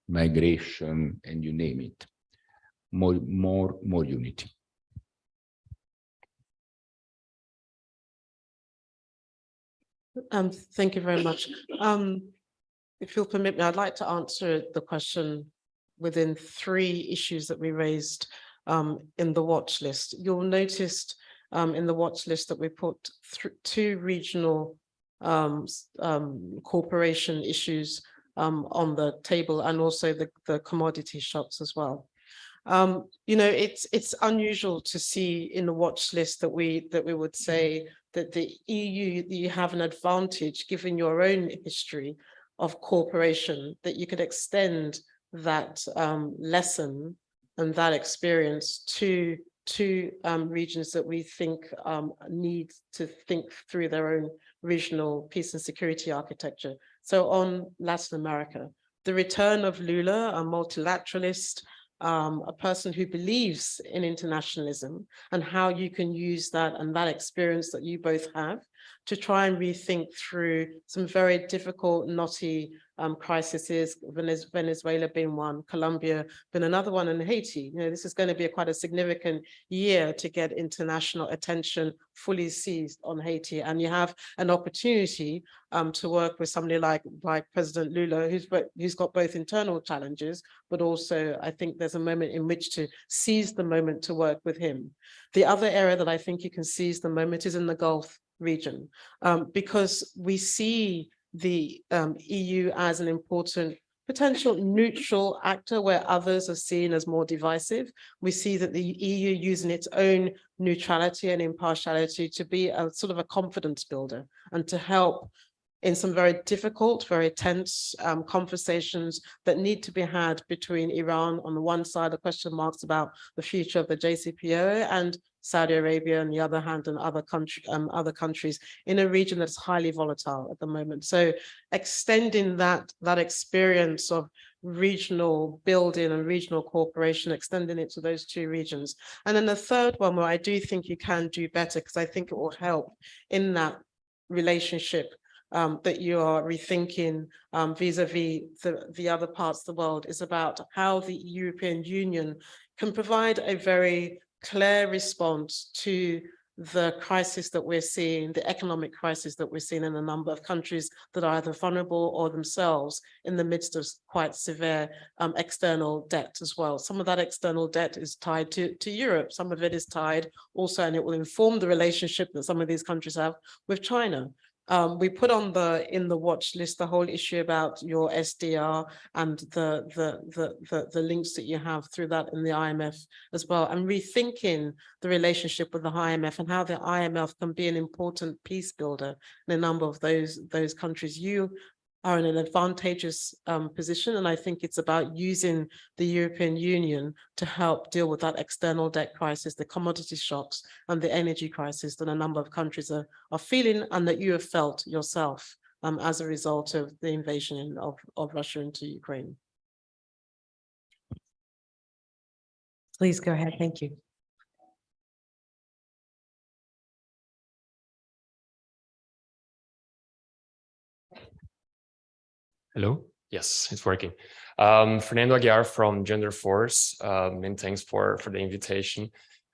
migration, and you name it. More unity. Thank you very much. If you'll permit me, I'd like to answer the question within 3 issues that we raised in the watch list. You'll notice in the watch list that we put 2 regional cooperation issues on the table, and also the commodity shocks as well. You know, it's unusual to see in the watch list that we would say that the EU, that you have an advantage given your own history of cooperation, that you could extend that lesson and that experience to regions that we think need to think through their own regional peace and security architecture. So on Latin America, the return of Lula, a multilateralist, a person who believes in internationalism, and how you can use that and that experience that you both have to try and rethink through some very difficult, knotty crises, Venezuela being one, Colombia being another one, and Haiti. You know, this is going to be quite a significant year to get international attention fully seized on Haiti. And you have an opportunity to work with somebody like President Lula, who's got both internal challenges, but also I think there's a moment in which to seize the moment to work with him. The other area that I think you can seize the moment is in the Gulf region, because we see the EU as an important potential neutral actor where others are seen as more divisive. We see that the EU using its own neutrality and impartiality to be a sort of a confidence builder and to help in some very difficult, very tense conversations that need to be had between Iran on the one side, the question marks about the future of the JCPOA, and Saudi Arabia on the other hand, and other countries in a region that's highly volatile at the moment. So extending that experience of regional building and regional cooperation, extending it to those 2 regions. And then the third one where I do think you can do better, because I think it will help in that relationship that you are rethinking vis-a-vis the other parts of the world is about how the European Union can provide a very clear response to the crisis that we're seeing, the economic crisis that we're seeing in a number of countries that are either vulnerable or themselves in the midst of quite severe external debt as well. Some of that external debt is tied to Europe. Some of it is tied also, and it will inform the relationship that some of these countries have with China. We put on in the watch list the whole issue about your SDR and the links that you have through that in the IMF as well, and rethinking the relationship with the IMF and how the IMF can be an important peace builder in a number of those countries. You are in an advantageous position, and I think it's about using the European Union to help deal with that external debt crisis, the commodity shocks, and the energy crisis that a number of countries are feeling, and that you have felt yourself as a result of the invasion of Russia into Ukraine. Please go ahead. Thank you. Hello? Yes, it's working. Fernando Aguiar from Gender Force, and thanks for the invitation.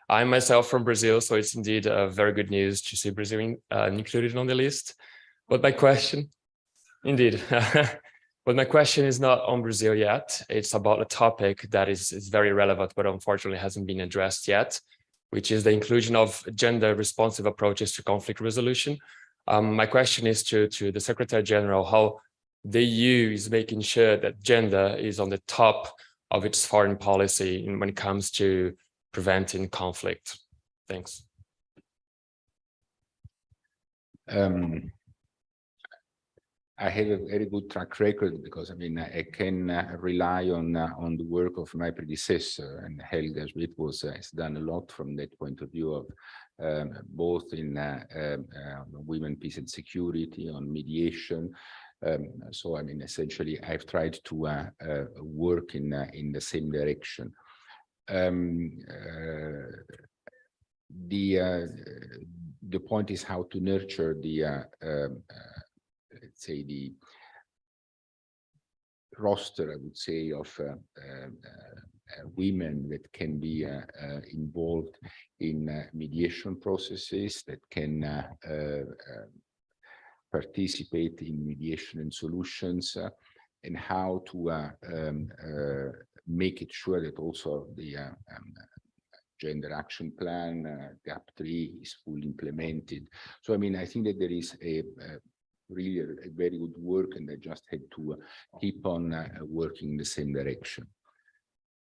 I'm myself from Brazil, so it's indeed very good news to see Brazil included on the list. But my question, indeed, but my question is not on Brazil yet. It's about a topic that is very relevant, but unfortunately hasn't been addressed yet, which is the inclusion of gender responsive approaches to conflict resolution. My question is to the Secretary General, how the EU is making sure that gender is on the top of its foreign policy when it comes to preventing conflict. Thanks. I have a very good track record because I mean I can rely on the work of my predecessor, and Helga Schmidt has done a lot from that point of view of both in women, peace and security, on mediation. So I mean essentially I've tried to work in the same direction. The point is how to nurture the let's say the roster, I would say, of women that can be involved in mediation processes, that can participate in mediation and solutions, and how to make it sure that also the gender action plan, GAP 3, is fully implemented. So, I mean, I think that there is really a very good work, and I just had to keep on working in the same direction.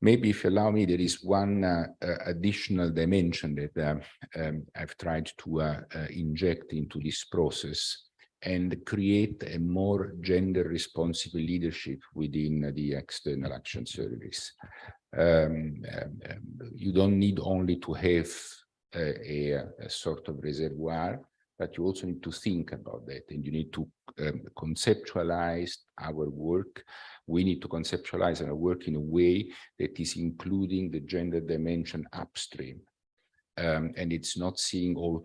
Maybe if you allow me, there is one additional dimension that I've tried to inject into this process and create a more gender responsive leadership within the External Action Service. You don't need only to have a sort of reservoir, but you also need to think about that, and you need to conceptualize our work. We need to conceptualize our work in a way that is including the gender dimension upstream. And it's not seeing all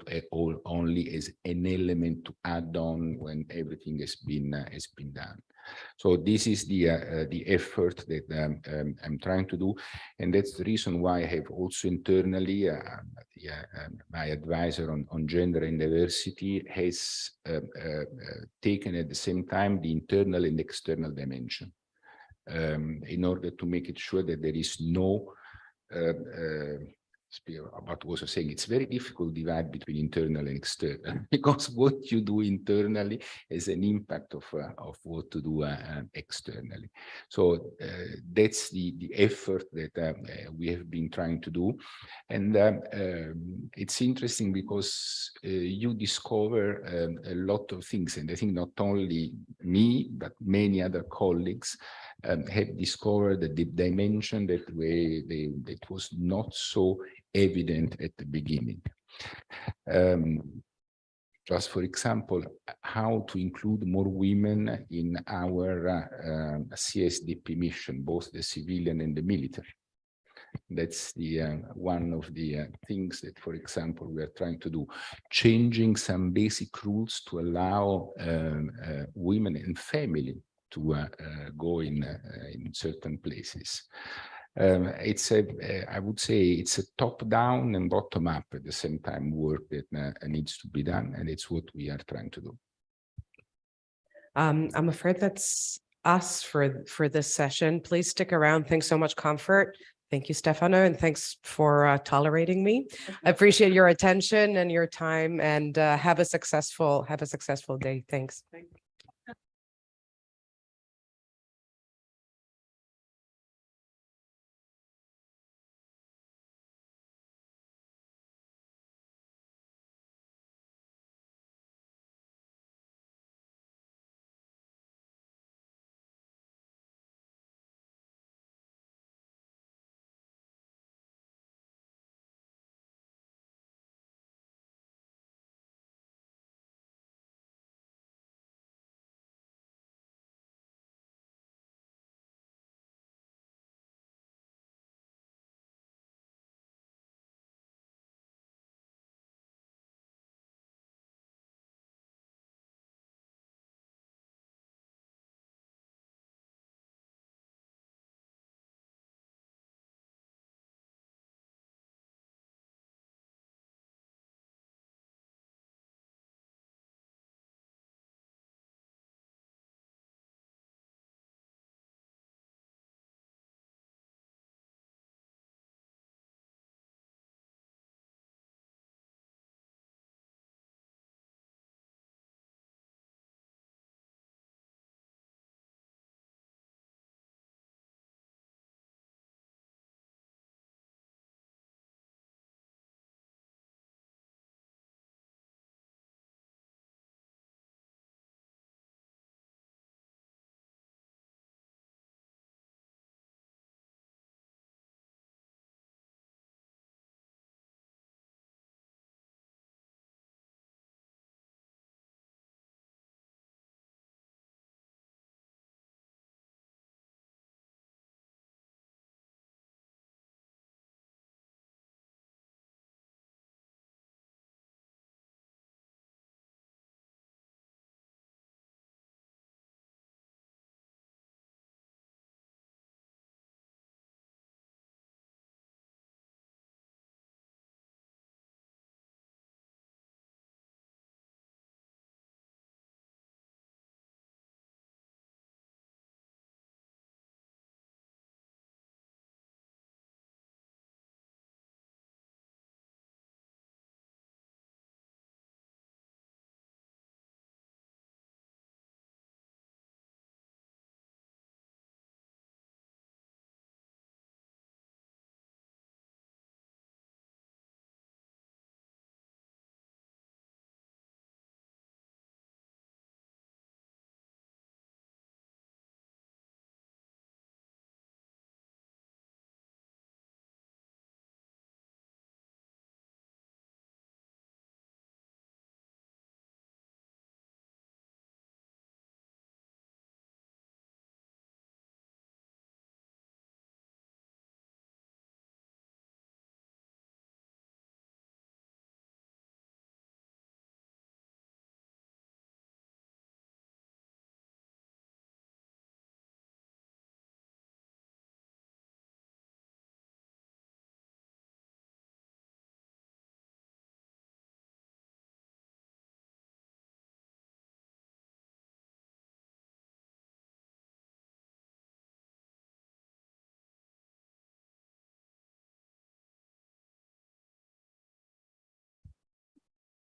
only as an element to add on when everything has been done. So this is the effort that I'm trying to do, and that's the reason why I have also internally my advisor on gender and diversity has taken at the same time the internal and external dimension in order to make it sure that there is no about also saying it's very difficult to divide between internal and external, because what you do internally has an impact of what to do externally. So that's the effort that we have been trying to do. And it's interesting because you discover a lot of things, and I think not only me, but many other colleagues have discovered the dimension that was not so evident at the beginning. Just for example, how to include more women in our CSDP mission, both the civilian and the military. That's the one of the things that, for example, we are trying to do, changing some basic rules to allow women and family to go in certain places. It's I would say it's a top-down and bottom-up at the same time work that needs to be done, and it's what we are trying to do. I'm afraid that's us for this session. Please stick around. Thanks so much, Comfort. Thank you, Stefano, and thanks for tolerating me. I appreciate your attention and your time, and have a successful day. Thanks.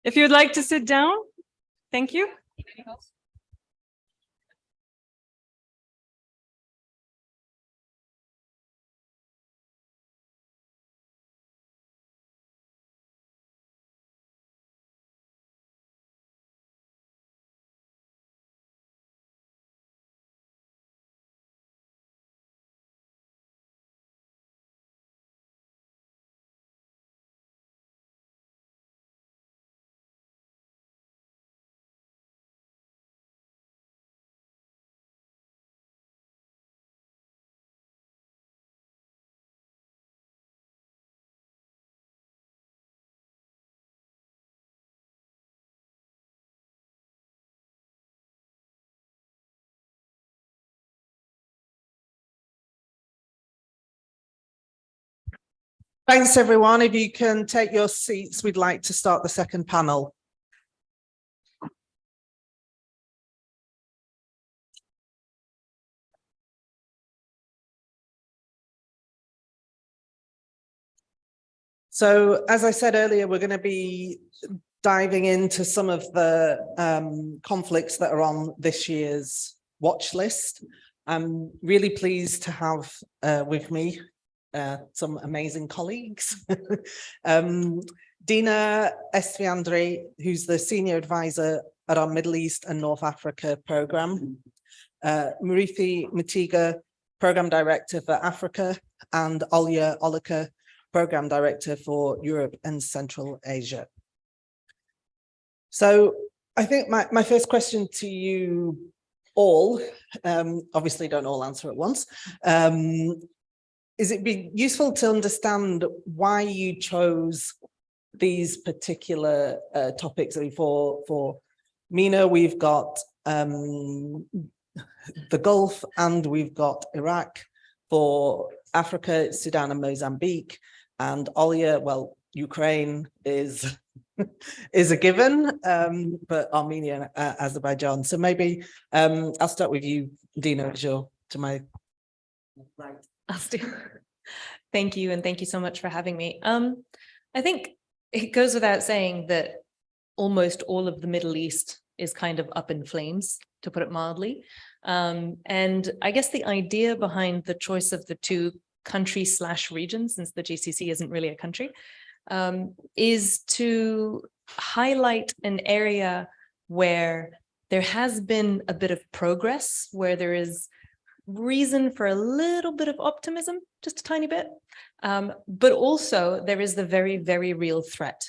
If you'd like to sit down, thank you. Thanks, everyone. If you can take your seats, we'd like to start the second panel. So, as I said earlier, we're going to be diving into some of the conflicts that are on this year's watch list. I'm really pleased to have with me some amazing colleagues. Dina Estiandre, who's the Senior Advisor at our Middle East and North Africa Programme. Murithi Mutiga, Programme Director for Africa, and Olya Olika, Programme Director for Europe and Central Asia. So I think my first question to you all, obviously don't all answer at once, is it'd be useful to understand why you chose these particular topics. For MENA, we've got the Gulf and we've got Iraq. For Africa, Sudan and Mozambique. And Olya, well, Ukraine is a given, but Armenia and Azerbaijan. So maybe I'll start with you, Dina, as you're to my right. Thank you, and thank you so much for having me. I think it goes without saying that almost all of the Middle East is kind of up in flames, to put it mildly. And I guess the idea behind the choice of the two countries/regions, since the GCC isn't really a country, is to highlight an area where there has been a bit of progress, where there is reason for a little bit of optimism, just a tiny bit, but also there is the very, very real threat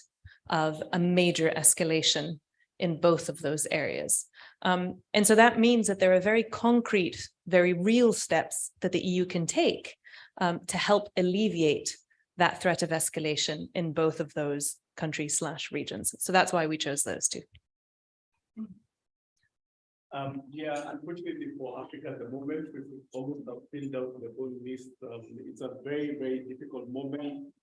of a major escalation in both of those areas. And so that means that there are very concrete, very real steps that the EU can take to help alleviate that threat of escalation in both of those countries/regions. So that's why we chose those two. Yeah, unfortunately for Africa at the moment, we almost have filled out the whole list. It's a very, very difficult moment.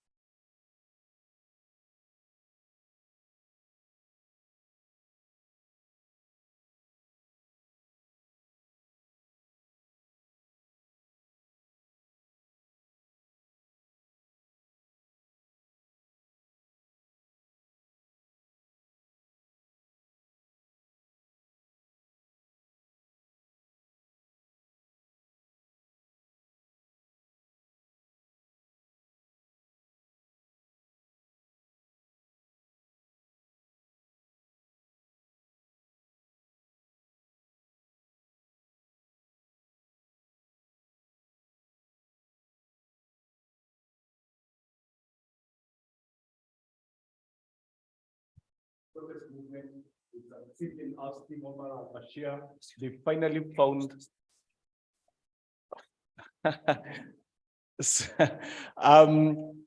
Protest movement is in asking Omar al-Bashir. They finally found.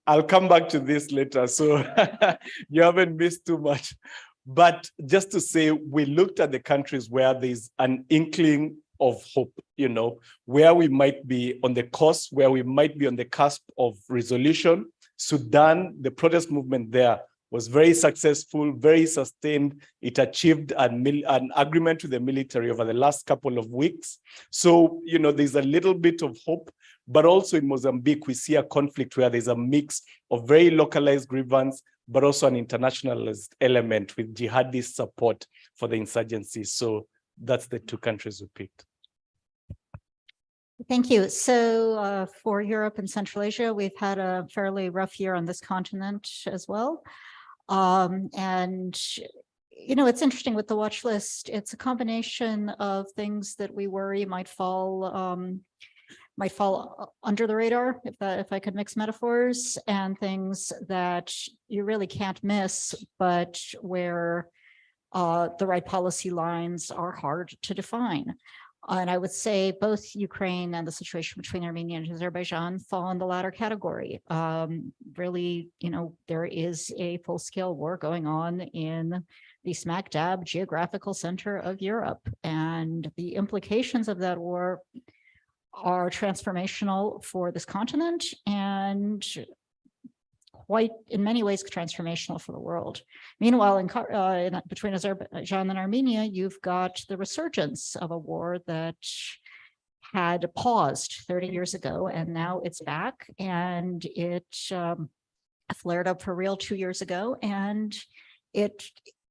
I'll come back to this later, so you haven't missed too much. But just to say, we looked at the countries where there's an inkling of hope, you know, where we might be on the course, where we might be on the cusp of resolution. Sudan, the protest movement there was very successful, very sustained. It achieved an agreement with the military over the last couple of weeks. So, you know, there's a little bit of hope, but also in Mozambique, we see a conflict where there's a mix of very localized grievance, but also an internationalist element with jihadist support for the insurgency. So that's the two countries we picked. Thank you. So for Europe and Central Asia, we've had a fairly rough year on this continent as well. And, you know, it's interesting with the watch list. It's a combination of things that we worry might fall under the radar, if I could mix metaphors, and things that you really can't miss, but where the right policy lines are hard to define. And I would say both Ukraine and the situation between Armenia and Azerbaijan fall in the latter category. Really, you know, there is a full-scale war going on in the smack dab geographical center of Europe. And the implications of that war are transformational for this continent and quite, in many ways, transformational for the world. Meanwhile, between Azerbaijan and Armenia, you've got the resurgence of a war that had paused 30 years ago, and now it's back, and it flared up for real 2 years ago, and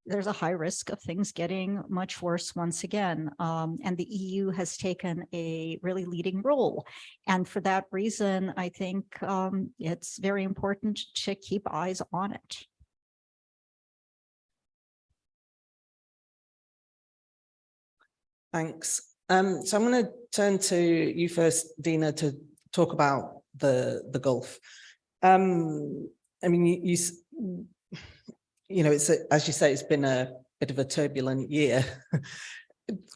there's a high risk of things getting much worse once again. And the EU has taken a really leading role. And for that reason, I think it's very important to keep eyes on it. Thanks. So I'm going to turn to you first, Dina, to talk about the Gulf. I mean, you know, it's as you say, it's been a bit of a turbulent year.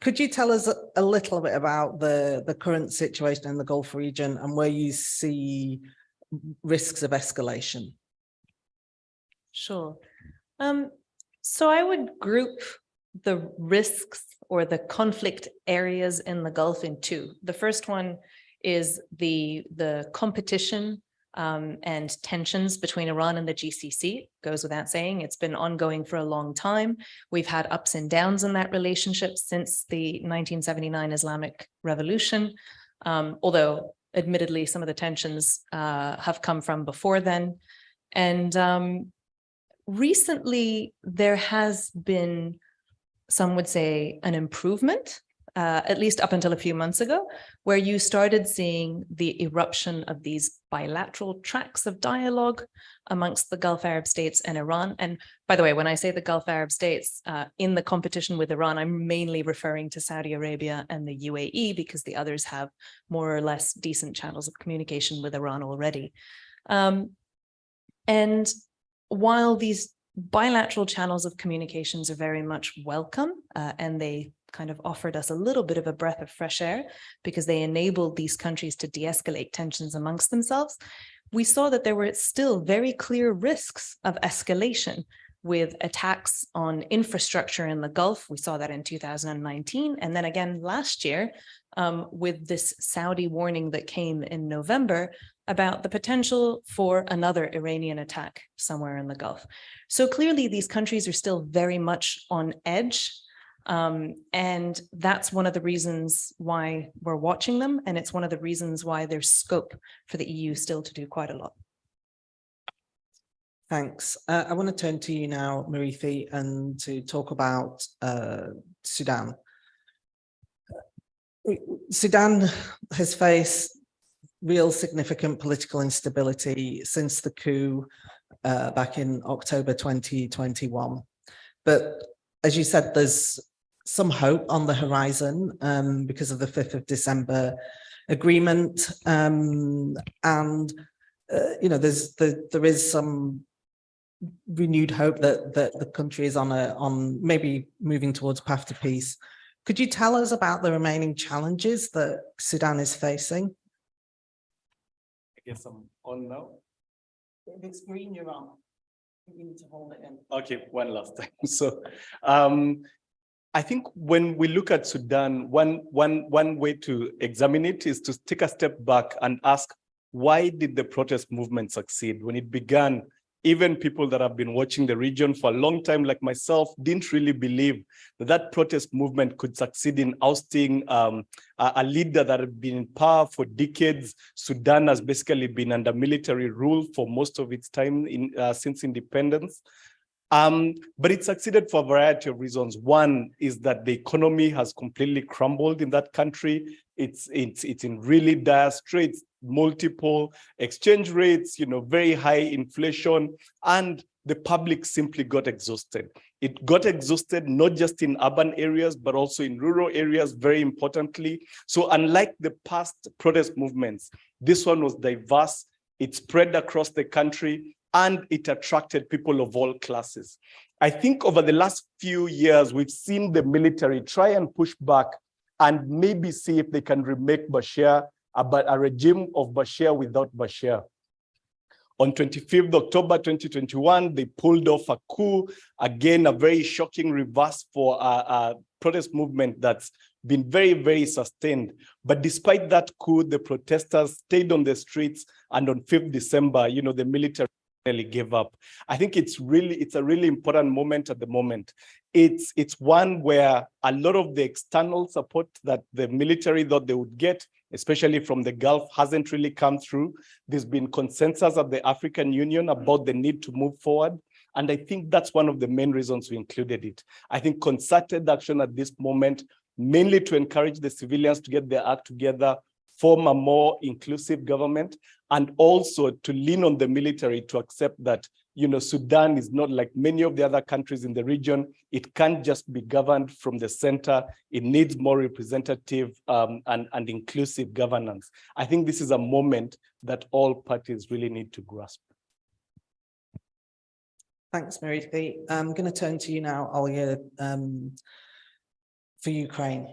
Could you tell us a little bit about the current situation in the Gulf region and where you see risks of escalation? Sure. So I would group the risks or the conflict areas in the Gulf in two. The first one is the competition and tensions between Iran and the GCC. Goes without saying, it's been ongoing for a long time. We've had ups and downs in that relationship since the 1979 Islamic Revolution, although admittedly some of the tensions have come from before then. And recently there has been, some would say, an improvement, at least up until a few months ago, where you started seeing the eruption of these bilateral tracks of dialogue amongst the Gulf Arab states and Iran. And by the way, when I say the Gulf Arab states, in the competition with Iran, I'm mainly referring to Saudi Arabia and the UAE, because the others have more or less decent channels of communication with Iran already. And while these bilateral channels of communications are very much welcome, and they kind of offered us a little bit of a breath of fresh air because they enabled these countries to de-escalate tensions amongst themselves, we saw that there were still very clear risks of escalation with attacks on infrastructure in the Gulf. We saw that in 2019. And then again last year with this Saudi warning that came in November about the potential for another Iranian attack somewhere in the Gulf. So clearly these countries are still very much on edge. And that's one of the reasons why we're watching them. And it's one of the reasons why there's scope for the EU still to do quite a lot. Thanks. I want to turn to you now, Marithi, and to talk about Sudan. Sudan has faced real significant political instability since the coup back in October 2021. But as you said, there's some hope on the horizon because of the 5th of December agreement. You know, there is some renewed hope that the country is on maybe moving towards path to peace. Could you tell us about the remaining challenges that Sudan is facing? I guess I'm on now. If it's green, you're on. You need to hold it in. Okay, one last time. So I think when we look at Sudan, one way to examine it is to take a step back and ask, why did the protest movement succeed? When it began, even people that have been watching the region for a long time, like myself, didn't really believe that protest movement could succeed in ousting a leader that had been in power for decades. Sudan has basically been under military rule for most of its time since independence. But it succeeded for a variety of reasons. One is that the economy has completely crumbled in that country. It's in really dire straits, multiple exchange rates, you know, very high inflation, and the public simply got exhausted. It got exhausted not just in urban areas, but also in rural areas, very importantly. So unlike the past protest movements, this one was diverse, it spread across the country, and it attracted people of all classes. I think over the last few years, we've seen the military try and push back and maybe see if they can remake Bashir, but a regime of Bashir without Bashir. On 25th October 2021, they pulled off a coup, again, a very shocking reverse for a protest movement that's been very, very sustained. But despite that coup, the protesters stayed on the streets, and on 5th December, you know, the military really give up. I think it's a really important moment at the moment. It's one where a lot of the external support that the military thought they would get, especially from the Gulf, hasn't really come through. There's been consensus at the African Union about the need to move forward. And I think that's one of the main reasons we included it. I think concerted action at this moment, mainly to encourage the civilians to get their act together, form a more inclusive government, and also to lean on the military to accept that, you know, Sudan is not like many of the other countries in the region. It can't just be governed from the center. It needs more representative and inclusive governance. I think this is a moment that all parties really need to grasp. Thanks, Mary. I'm going to turn to you now, Olga, for Ukraine.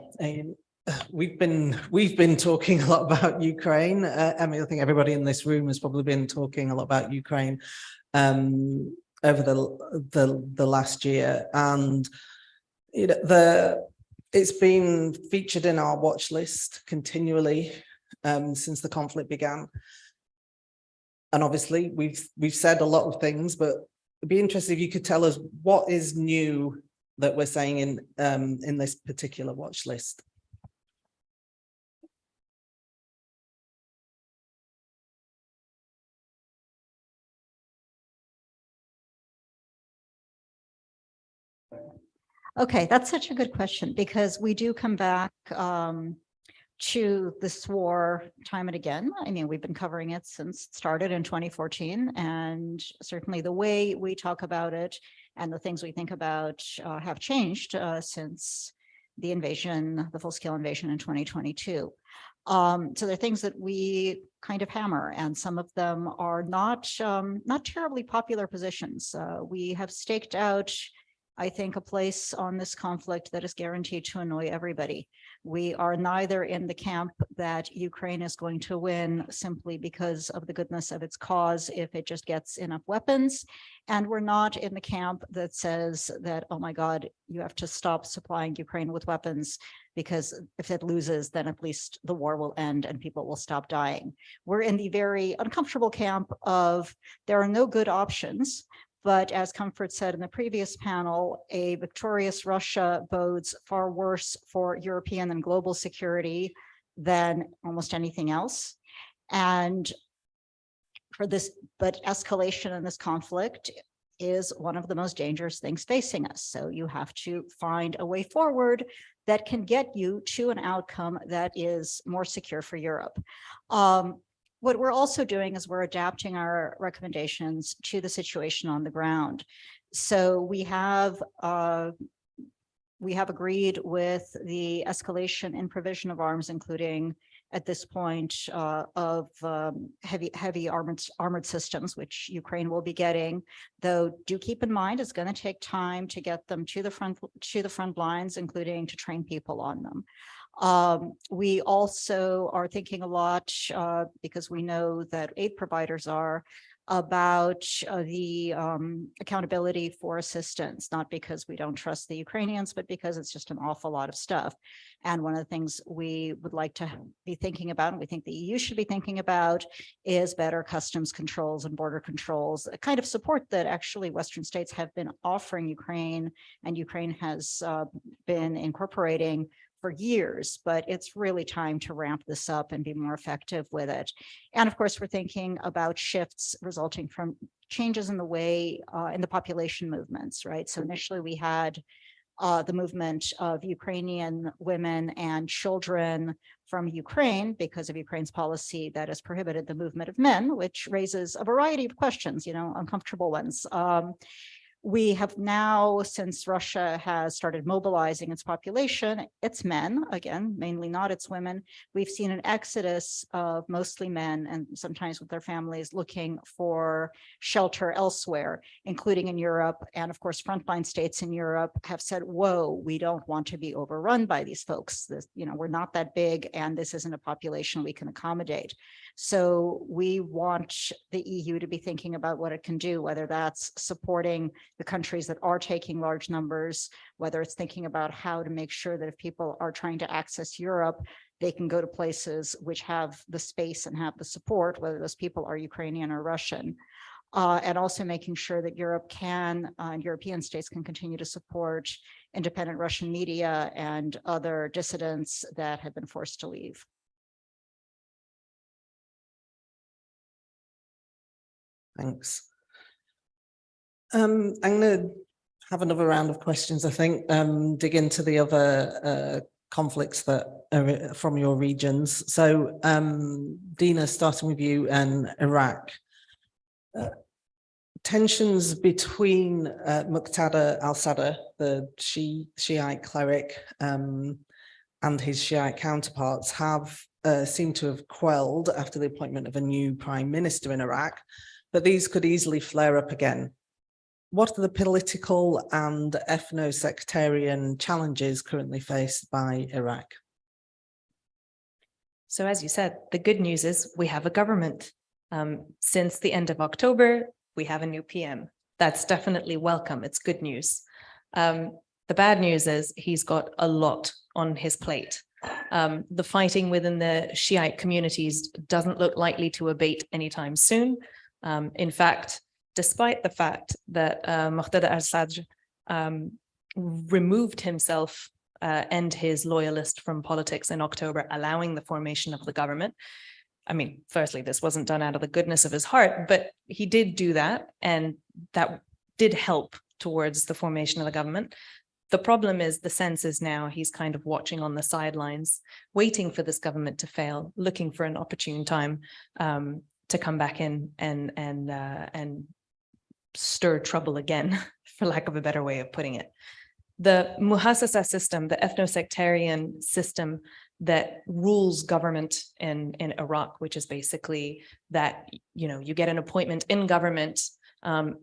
We've been talking a lot about Ukraine. I mean, I think everybody in this room has probably been talking a lot about Ukraine over the last year, and you know, it's been featured in our watch list continually since the conflict began. And obviously, we've said a lot of things, but it'd be interesting if you could tell us what is new that we're saying in this particular watch list. Okay, that's such a good question, because we do come back to this war time and again. I mean, we've been covering it since it started in 2014, and certainly the way we talk about it and the things we think about have changed since the invasion, the full-scale invasion in 2022. So there are things that we kind of hammer, and some of them are not terribly popular positions. We have staked out, I think, a place on this conflict that is guaranteed to annoy everybody. We are neither in the camp that Ukraine is going to win simply because of the goodness of its cause if it just gets enough weapons. And we're not in the camp that says that, oh my God, you have to stop supplying Ukraine with weapons, because if it loses, then at least the war will end and people will stop dying. We're in the very uncomfortable camp of there are no good options. But as Comfort said in the previous panel, a victorious Russia bodes far worse for European and global security than almost anything else. And for this, but escalation in this conflict is one of the most dangerous things facing us. So you have to find a way forward that can get you to an outcome that is more secure for Europe. What we're also doing is we're adapting our recommendations to the situation on the ground. So we have agreed with the escalation in provision of arms, including at this point of heavy armored systems, which Ukraine will be getting. Though do keep in mind, it's going to take time to get them to the front lines, including to train people on them. We also are thinking a lot, because we know that aid providers are, about the accountability for assistance, not because we don't trust the Ukrainians, but because it's just an awful lot of stuff. And one of the things we would like to be thinking about, and we think the EU should be thinking about, is better customs controls and border controls, a kind of support that actually Western states have been offering Ukraine, and Ukraine has been incorporating for years, but it's really time to ramp this up and be more effective with it. And of course, we're thinking about shifts resulting from changes in the way, in the population movements, right? So initially we had the movement of Ukrainian women and children from Ukraine because of Ukraine's policy that has prohibited the movement of men, which raises a variety of questions, you know, uncomfortable ones. We have now, since Russia has started mobilizing its population, its men, again, mainly not its women, we've seen an exodus of mostly men and sometimes with their families looking for shelter elsewhere, including in Europe. And of course, frontline states in Europe have said, whoa, we don't want to be overrun by these folks. This, you know, we're not that big and this isn't a population we can accommodate. So we want the EU to be thinking about what it can do, whether that's supporting the countries that are taking large numbers, whether it's thinking about how to make sure that if people are trying to access Europe, they can go to places which have the space and have the support, whether those people are Ukrainian or Russian. and also making sure that Europe can, European states can continue to support independent Russian media and other dissidents that have been forced to leave. Thanks. I'm going to have another round of questions, I think, dig into the other conflicts that are from your regions. So, Dina, starting with you and Iraq. Tensions between Muqtada al-Sadr, the Shiite cleric, and his Shiite counterparts have seemed to have quelled after the appointment of a new prime minister in Iraq, but these could easily flare up again. What are the political and ethno-sectarian challenges currently faced by Iraq? So as you said, the good news is we have a government. Since the end of October, we have a new PM. That's definitely welcome. It's good news. The bad news is he's got a lot on his plate. The fighting within the Shiite communities doesn't look likely to abate anytime soon. In fact, despite the fact that Muqtada al-Sadr removed himself and his loyalist from politics in October, allowing the formation of the government. I mean, firstly, this wasn't done out of the goodness of his heart, but he did do that, and that did help towards the formation of the government. The problem is the sense is now he's kind of watching on the sidelines, waiting for this government to fail, looking for an opportune time to come back in and stir trouble again, for lack of a better way of putting it. The muhassasa system, the ethno-sectarian system that rules government in Iraq, which is basically that, you know, you get an appointment in government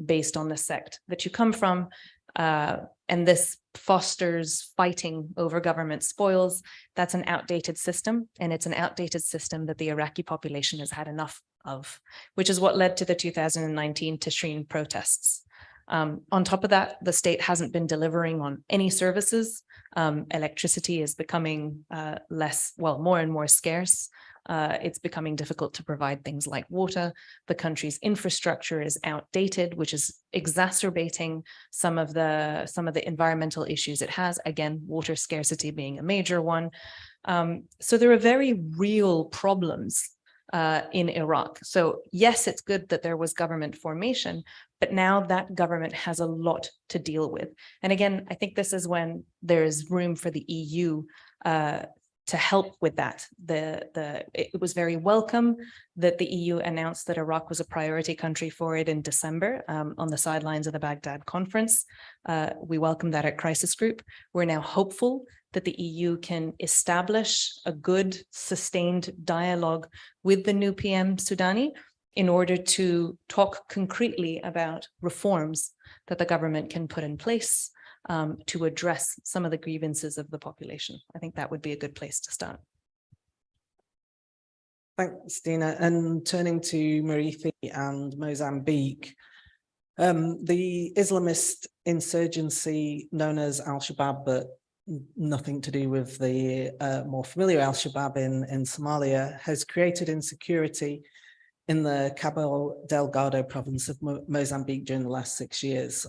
based on the sect that you come from, and this fosters fighting over government spoils. That's an outdated system, and it's an outdated system that the Iraqi population has had enough of, which is what led to the 2019 Tishreen protests. On top of that, the state hasn't been delivering on any services. Electricity is becoming more and more scarce. It's becoming difficult to provide things like water. The country's infrastructure is outdated, which is exacerbating some of the environmental issues it has. Again, water scarcity being a major one. So there are very real problems in Iraq. So yes, it's good that there was government formation, but now that government has a lot to deal with. And again, I think this is when there's room for the EU to help with that. It was very welcome that the EU announced that Iraq was a priority country for it in December on the sidelines of the Baghdad conference. We welcome that at Crisis Group. We're now hopeful that the EU can establish a good, sustained dialogue with the new PM Sudani in order to talk concretely about reforms that the government can put in place to address some of the grievances of the population. I think that would be a good place to start. Thanks, Dina. And turning to Marithi and Mozambique, the Islamist insurgency known as Al-Shabaab, but nothing to do with the more familiar Al-Shabaab in Somalia, has created insecurity in the Cabo Delgado province of Mozambique during the last 6 years.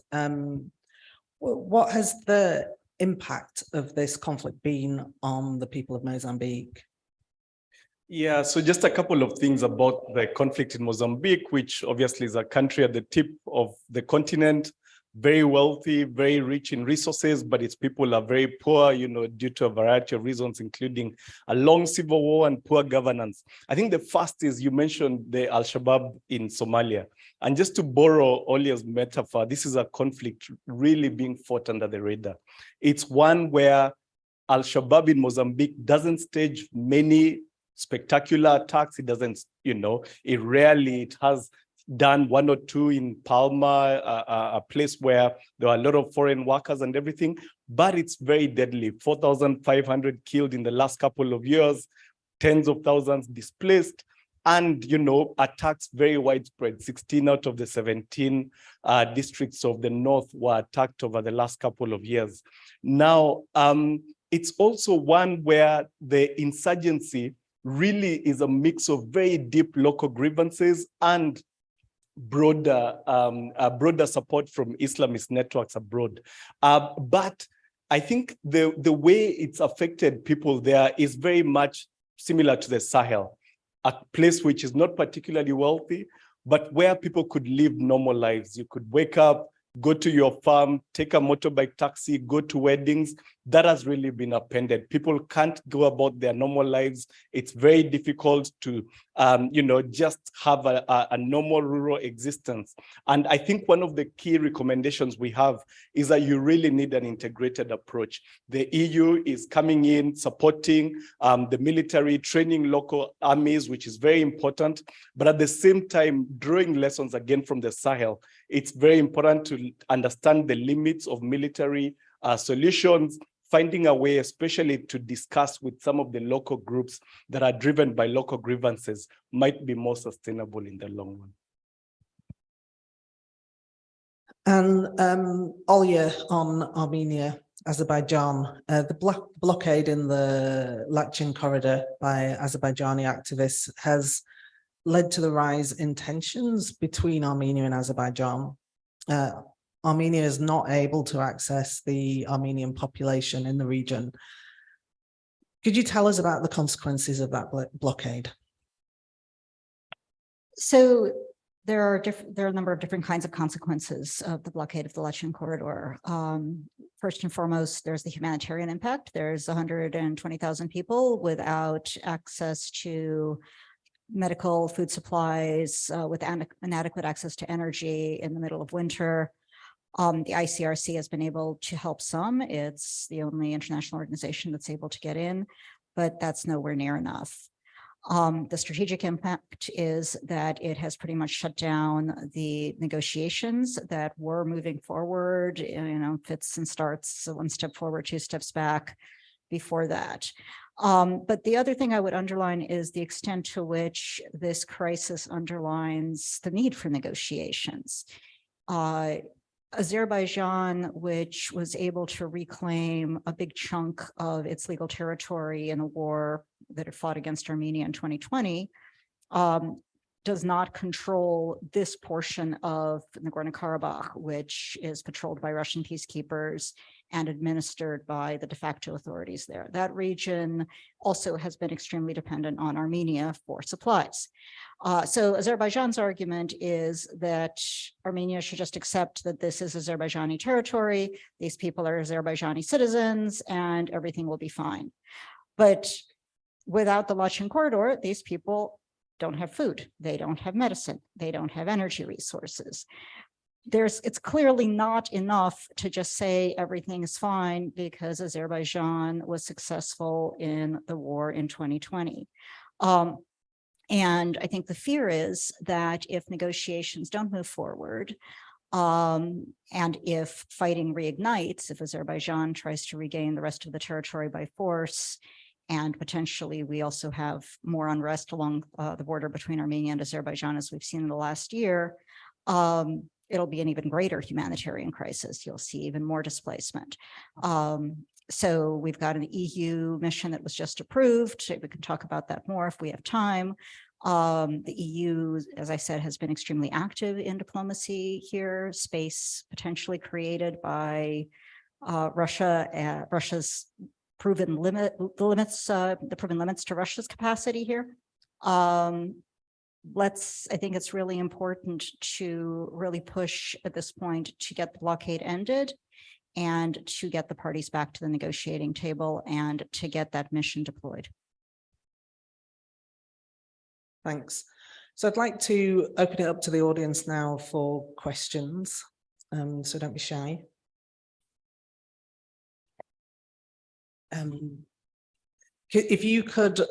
What has the impact of this conflict been on the people of Mozambique? Yeah, so just a couple of things about the conflict in Mozambique, which obviously is a country at the tip of the continent, very wealthy, very rich in resources, but its people are very poor, you know, due to a variety of reasons, including a long civil war and poor governance. I think the first is you mentioned the Al-Shabaab in Somalia. And just to borrow Olia's metaphor, this is a conflict really being fought under the radar. It's one where Al-Shabaab in Mozambique doesn't stage many spectacular attacks. It doesn't, you know, it has done one or two in Palma, a place where there are a lot of foreign workers and everything, but it's very deadly. 4,500 killed in the last couple of years, tens of thousands displaced, and, you know, attacks very widespread. 16 out of the 17 districts of the north were attacked over the last couple of years. Now, it's also one where the insurgency really is a mix of very deep local grievances and broader support from Islamist networks abroad. But I think the way it's affected people there is very much similar to the Sahel, a place which is not particularly wealthy, but where people could live normal lives. You could wake up, go to your farm, take a motorbike taxi, go to weddings. That has really been appended. People can't go about their normal lives. It's very difficult to, just have a normal rural existence. And I think one of the key recommendations we have is that you really need an integrated approach. The EU is coming in, supporting the military, training local armies, which is very important. But at the same time, drawing lessons again from the Sahel, it's very important to understand the limits of military solutions, finding a way, especially to discuss with some of the local groups that are driven by local grievances, might be more sustainable in the long run. And Olya, on Armenia, Azerbaijan, the blockade in the Lachin corridor by Azerbaijani activists has led to the rise in tensions between Armenia and Azerbaijan. Armenia is not able to access the Armenian population in the region. Could you tell us about the consequences of that blockade? So there are a number of different kinds of consequences of the blockade of the Lachin corridor. First and foremost, there's the humanitarian impact. There's 120,000 people without access to medical, food supplies, with inadequate access to energy in the middle of winter. The ICRC has been able to help some. It's the only international organization that's able to get in, but that's nowhere near enough. The strategic impact is that it has pretty much shut down the negotiations that were moving forward, fits and starts, so one step forward, two steps back before that. But the other thing I would underline is the extent to which this crisis underlines the need for negotiations. Azerbaijan, which was able to reclaim a big chunk of its legal territory in a war that it fought against Armenia in 2020, does not control this portion of Nagorno-Karabakh, which is patrolled by Russian peacekeepers and administered by the de facto authorities there. That region also has been extremely dependent on Armenia for supplies. So Azerbaijan's argument is that Armenia should just accept that this is Azerbaijani territory, these people are Azerbaijani citizens, and everything will be fine. But without the Lachin corridor, these people don't have food, they don't have medicine, they don't have energy resources. It's clearly not enough to just say everything is fine because Azerbaijan was successful in the war in 2020. And I think the fear is that if negotiations don't move forward, and if fighting reignites, if Azerbaijan tries to regain the rest of the territory by force, and potentially we also have more unrest along the border between Armenia and Azerbaijan, as we've seen in the last year, it'll be an even greater humanitarian crisis. You'll see even more displacement. So we've got an EU mission that was just approved. We can talk about that more if we have time. The EU, as I said, has been extremely active in diplomacy here, space potentially created by Russia, Russia's proven limits to Russia's capacity here. I think it's really important to really push at this point to get the blockade ended and to get the parties back to the negotiating table and to get that mission deployed. Thanks. So I'd like to open it up to the audience now for questions. So don't be shy. If you could,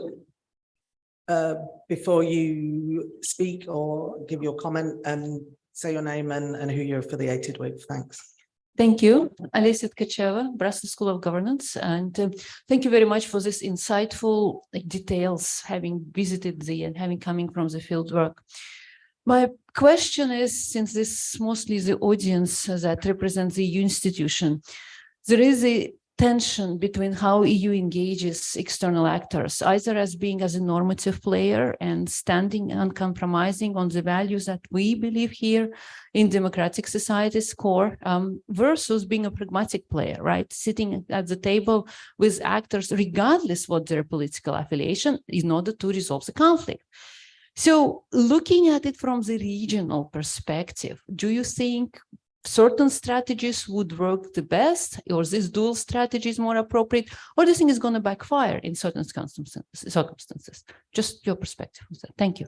before you speak or give your comment, say your name and who you're affiliated with. Thanks. Thank you, Alessia Tkacheva, Brussels School of Governance, and thank you very much for this insightful details, having visited and having coming from the field work. My question is, since this mostly the audience that represents the EU institution, there is a tension between how EU engages external actors, either as being as a normative player and standing uncompromising on the values that we believe here in democratic societies core, versus being a pragmatic player, right? Sitting at the table with actors, regardless what their political affiliation, in order to resolve the conflict. So looking at it from the regional perspective, do you think certain strategies would work the best, or this dual strategy is more appropriate, or do you think it's going to backfire in certain circumstances? Just your perspective on that. Thank you.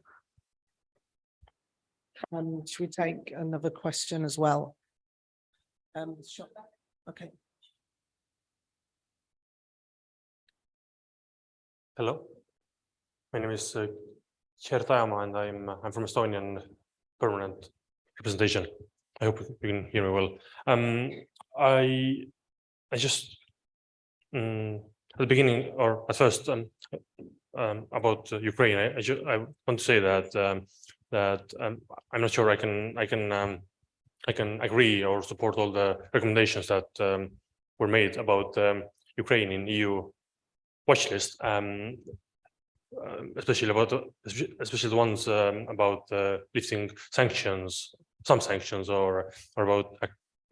Should we take another question as well? Okay. Hello, my name is Chertayama, and I'm from Estonian permanent representation. I hope you can hear me well. I just at the beginning, or at first, about Ukraine. I want to say that I'm not sure I can agree or support all the recommendations that were made about Ukraine in EU watch list, especially the ones about lifting sanctions, some sanctions, or about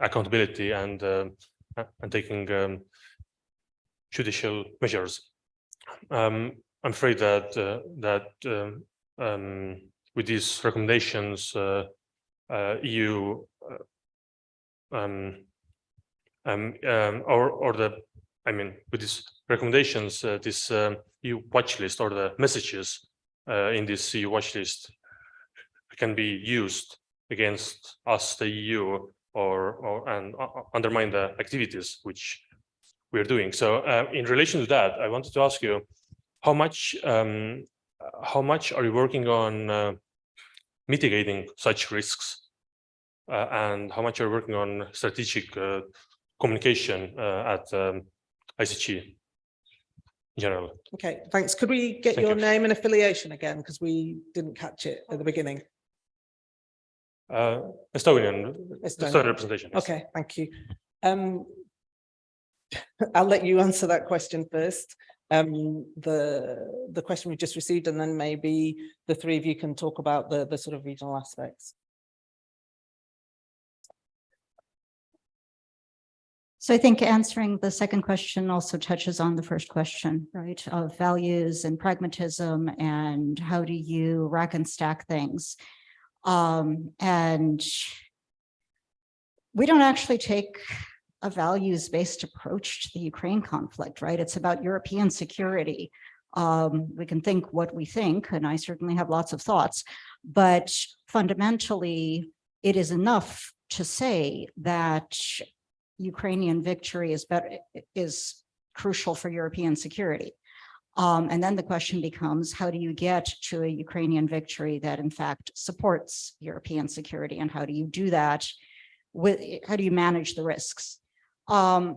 accountability and taking judicial measures. I'm afraid that with these recommendations, EU with these recommendations, this EU watch list, or the messages in this EU watch list, can be used against us, the EU, and undermine the activities which we are doing. So, in relation to that, I wanted to ask you, how much are you working on mitigating such risks, and how much are you working on strategic communication at ICG in general? Okay, thanks. Could we get your name and affiliation again, because we didn't catch it at the beginning? Estonian representation. Yes. Okay, thank you. I'll let you answer that question first. The question we just received, and then maybe the three of you can talk about the sort of regional aspects. So I think answering the second question also touches on the first question, right, of values and pragmatism, and how do you rack and stack things. And we don't actually take a values-based approach to the Ukraine conflict, right? It's about European security. We can think what we think, and I certainly have lots of thoughts, but fundamentally, it is enough to say that Ukrainian victory is crucial for European security. And then the question becomes, how do you get to a Ukrainian victory that in fact supports European security, and how do you do that? How do you manage the risks? We're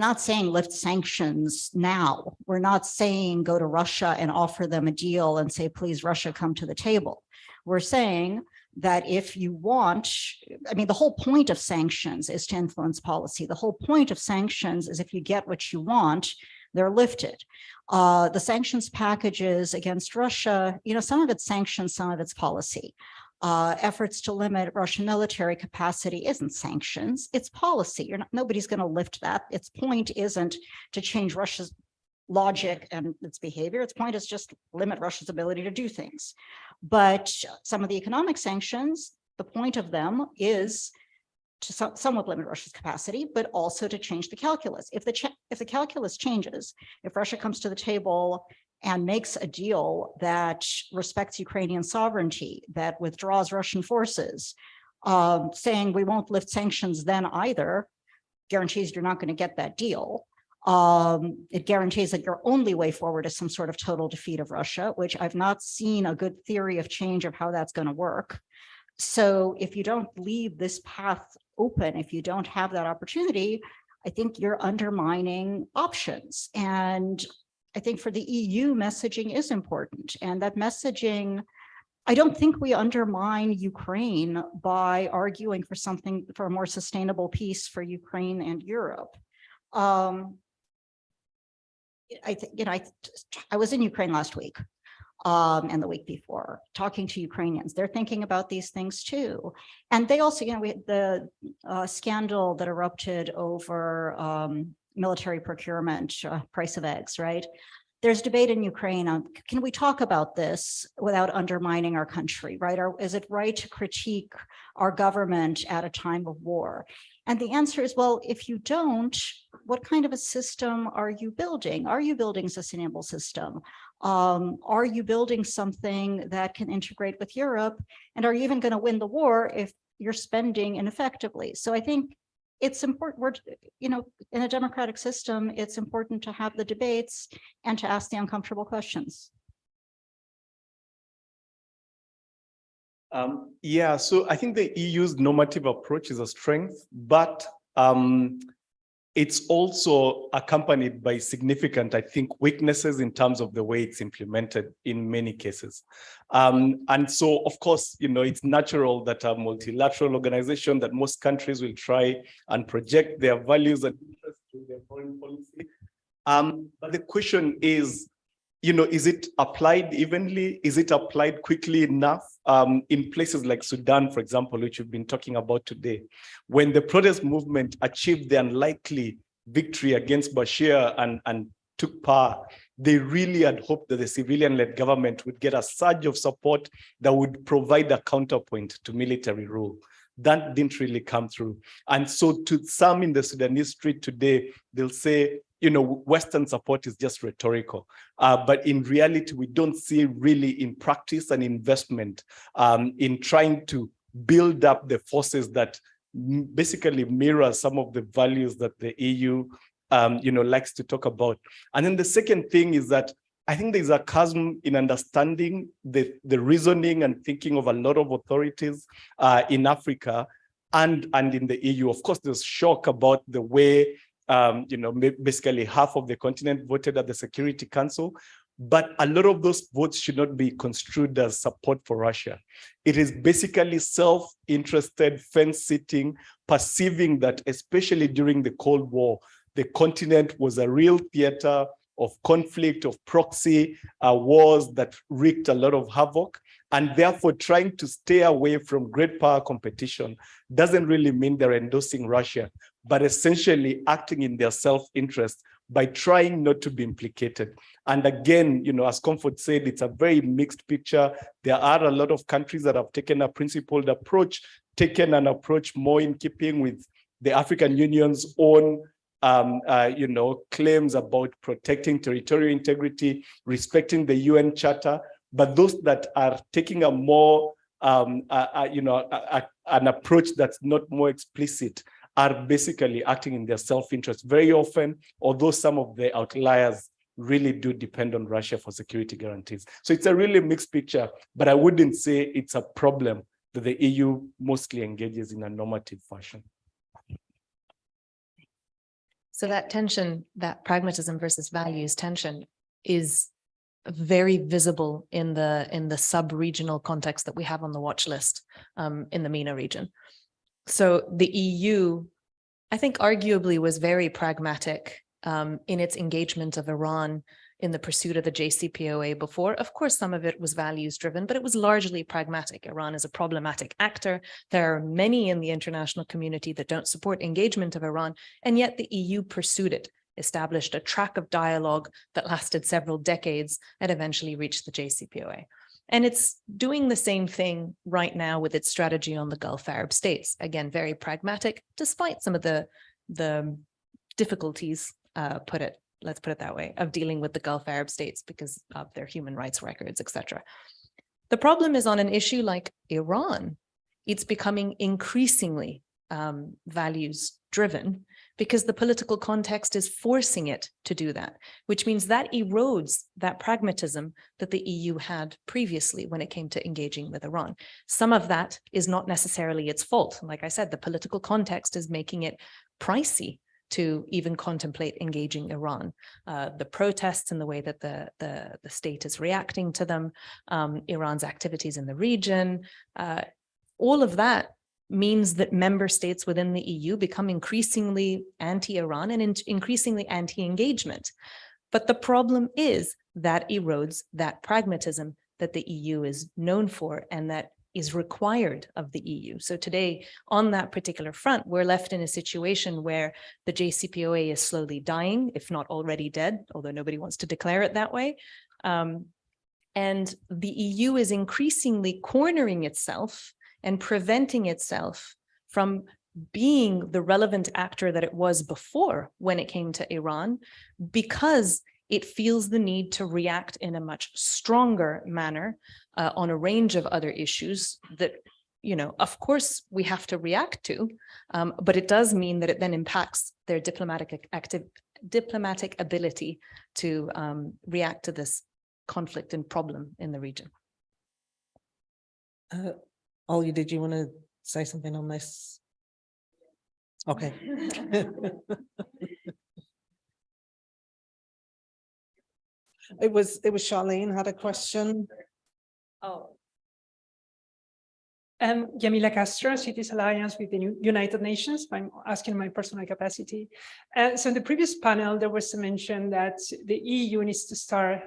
not saying lift sanctions now. We're not saying go to Russia and offer them a deal and say, please, Russia, come to the table. We're saying that if you want, I mean, the whole point of sanctions is to influence policy. The whole point of sanctions is if you get what you want, they're lifted. The sanctions packages against Russia, you know, some of it's sanctions, some of it's policy. Efforts to limit Russian military capacity isn't sanctions, it's policy. Nobody's going to lift that. Its point isn't to change Russia's logic and its behavior. Its point is just limit Russia's ability to do things. But some of the economic sanctions, the point of them is to somewhat limit Russia's capacity, but also to change the calculus. If the calculus changes, if Russia comes to the table and makes a deal that respects Ukrainian sovereignty, that withdraws Russian forces, saying we won't lift sanctions then either, guarantees you're not going to get that deal. It guarantees that your only way forward is some sort of total defeat of Russia, which I've not seen a good theory of change of how that's going to work. So if you don't leave this path open, if you don't have that opportunity, I think you're undermining options. And I think for the EU, messaging is important. And that messaging, I don't think we undermine Ukraine by arguing for something, for a more sustainable peace for Ukraine and Europe. I think, I was in Ukraine last week. And the week before, talking to Ukrainians, they're thinking about these things too. And they also, we had the scandal that erupted over military procurement, price of eggs, right? There's debate in Ukraine on, can we talk about this without undermining our country, right? Or is it right to critique our government at a time of war? And the answer is, well, if you don't, what kind of a system are you building? Are you building a sustainable system? Are you building something that can integrate with Europe? And are you even going to win the war if you're spending ineffectively? So I think it's important, in a democratic system, it's important to have the debates and to ask the uncomfortable questions. Yeah, so I think the EU's normative approach is a strength, but it's also accompanied by significant, I think, weaknesses in terms of the way it's implemented in many cases. And so, of course, it's natural that a multilateral organization, that most countries will try and project their values and interests to their foreign policy. But the question is, is it applied evenly? Is it applied quickly enough? In places like Sudan, for example, which we've been talking about today, when the protest movement achieved the unlikely victory against Bashir and took power, they really had hoped that the civilian-led government would get a surge of support that would provide a counterpoint to military rule. That didn't really come through. And so to some in the Sudanese street today, they'll say, Western support is just rhetorical. But in reality, we don't see really in practice an investment in trying to build up the forces that basically mirror some of the values that the EU likes to talk about. And then the second thing is that I think there's a chasm in understanding the reasoning and thinking of a lot of authorities in Africa and in the EU. Of course, there's shock about the way basically half of the continent voted at the Security Council, but a lot of those votes should not be construed as support for Russia. It is basically self-interested, fence-sitting, perceiving that, especially during the Cold War, the continent was a real theater of conflict, of proxy wars that wreaked a lot of havoc, and therefore trying to stay away from great power competition doesn't really mean they're endorsing Russia, but essentially acting in their self-interest by trying not to be implicated. And again, as Comfort said, it's a very mixed picture. There are a lot of countries that have taken a principled approach, taken an approach more in keeping with the African Union's own claims about protecting territorial integrity, respecting the UN Charter, but those that are taking a more, an approach that's not more explicit are basically acting in their self-interest very often, although some of the outliers really do depend on Russia for security guarantees. So it's a really mixed picture, but I wouldn't say it's a problem that the EU mostly engages in a normative fashion. So that tension, that pragmatism versus values tension, is very visible in the sub-regional context that we have on the watch list in the MENA region. So the EU, I think, arguably was very pragmatic in its engagement of Iran in the pursuit of the JCPOA before. Of course, some of it was values driven, but it was largely pragmatic. Iran is a problematic actor. There are many in the international community that don't support engagement of Iran, and yet the EU pursued it, established a track of dialogue that lasted several decades and eventually reached the JCPOA. And it's doing the same thing right now with its strategy on the Gulf Arab states. Again, very pragmatic, despite some of the difficulties, let's put it that way, of dealing with the Gulf Arab states because of their human rights records, etc. The problem is on an issue like Iran, it's becoming increasingly values driven because the political context is forcing it to do that, which means that erodes that pragmatism that the EU had previously when it came to engaging with Iran. Some of that is not necessarily its fault. Like I said, the political context is making it pricey to even contemplate engaging Iran. The protests and the way that the state is reacting to them, Iran's activities in the region, all of that means that member states within the EU become increasingly anti-Iran and increasingly anti-engagement. But the problem is that erodes that pragmatism that the EU is known for and that is required of the EU. So today, on that particular front, we're left in a situation where the JCPOA is slowly dying, if not already dead, although nobody wants to declare it that way. And the EU is increasingly cornering itself and preventing itself from being the relevant actor that it was before when it came to Iran, because it feels the need to react in a much stronger manner on a range of other issues that, you know, of course we have to react to, but it does mean that it then impacts their diplomatic ability to react to this conflict and problem in the region. Ollie, did you want to say something on this? Okay. It was Charlene had a question. Oh. Yamila Castro, Cities Alliance with the United Nations. I'm asking my personal capacity. So in the previous panel, there was a mention that the EU needs to start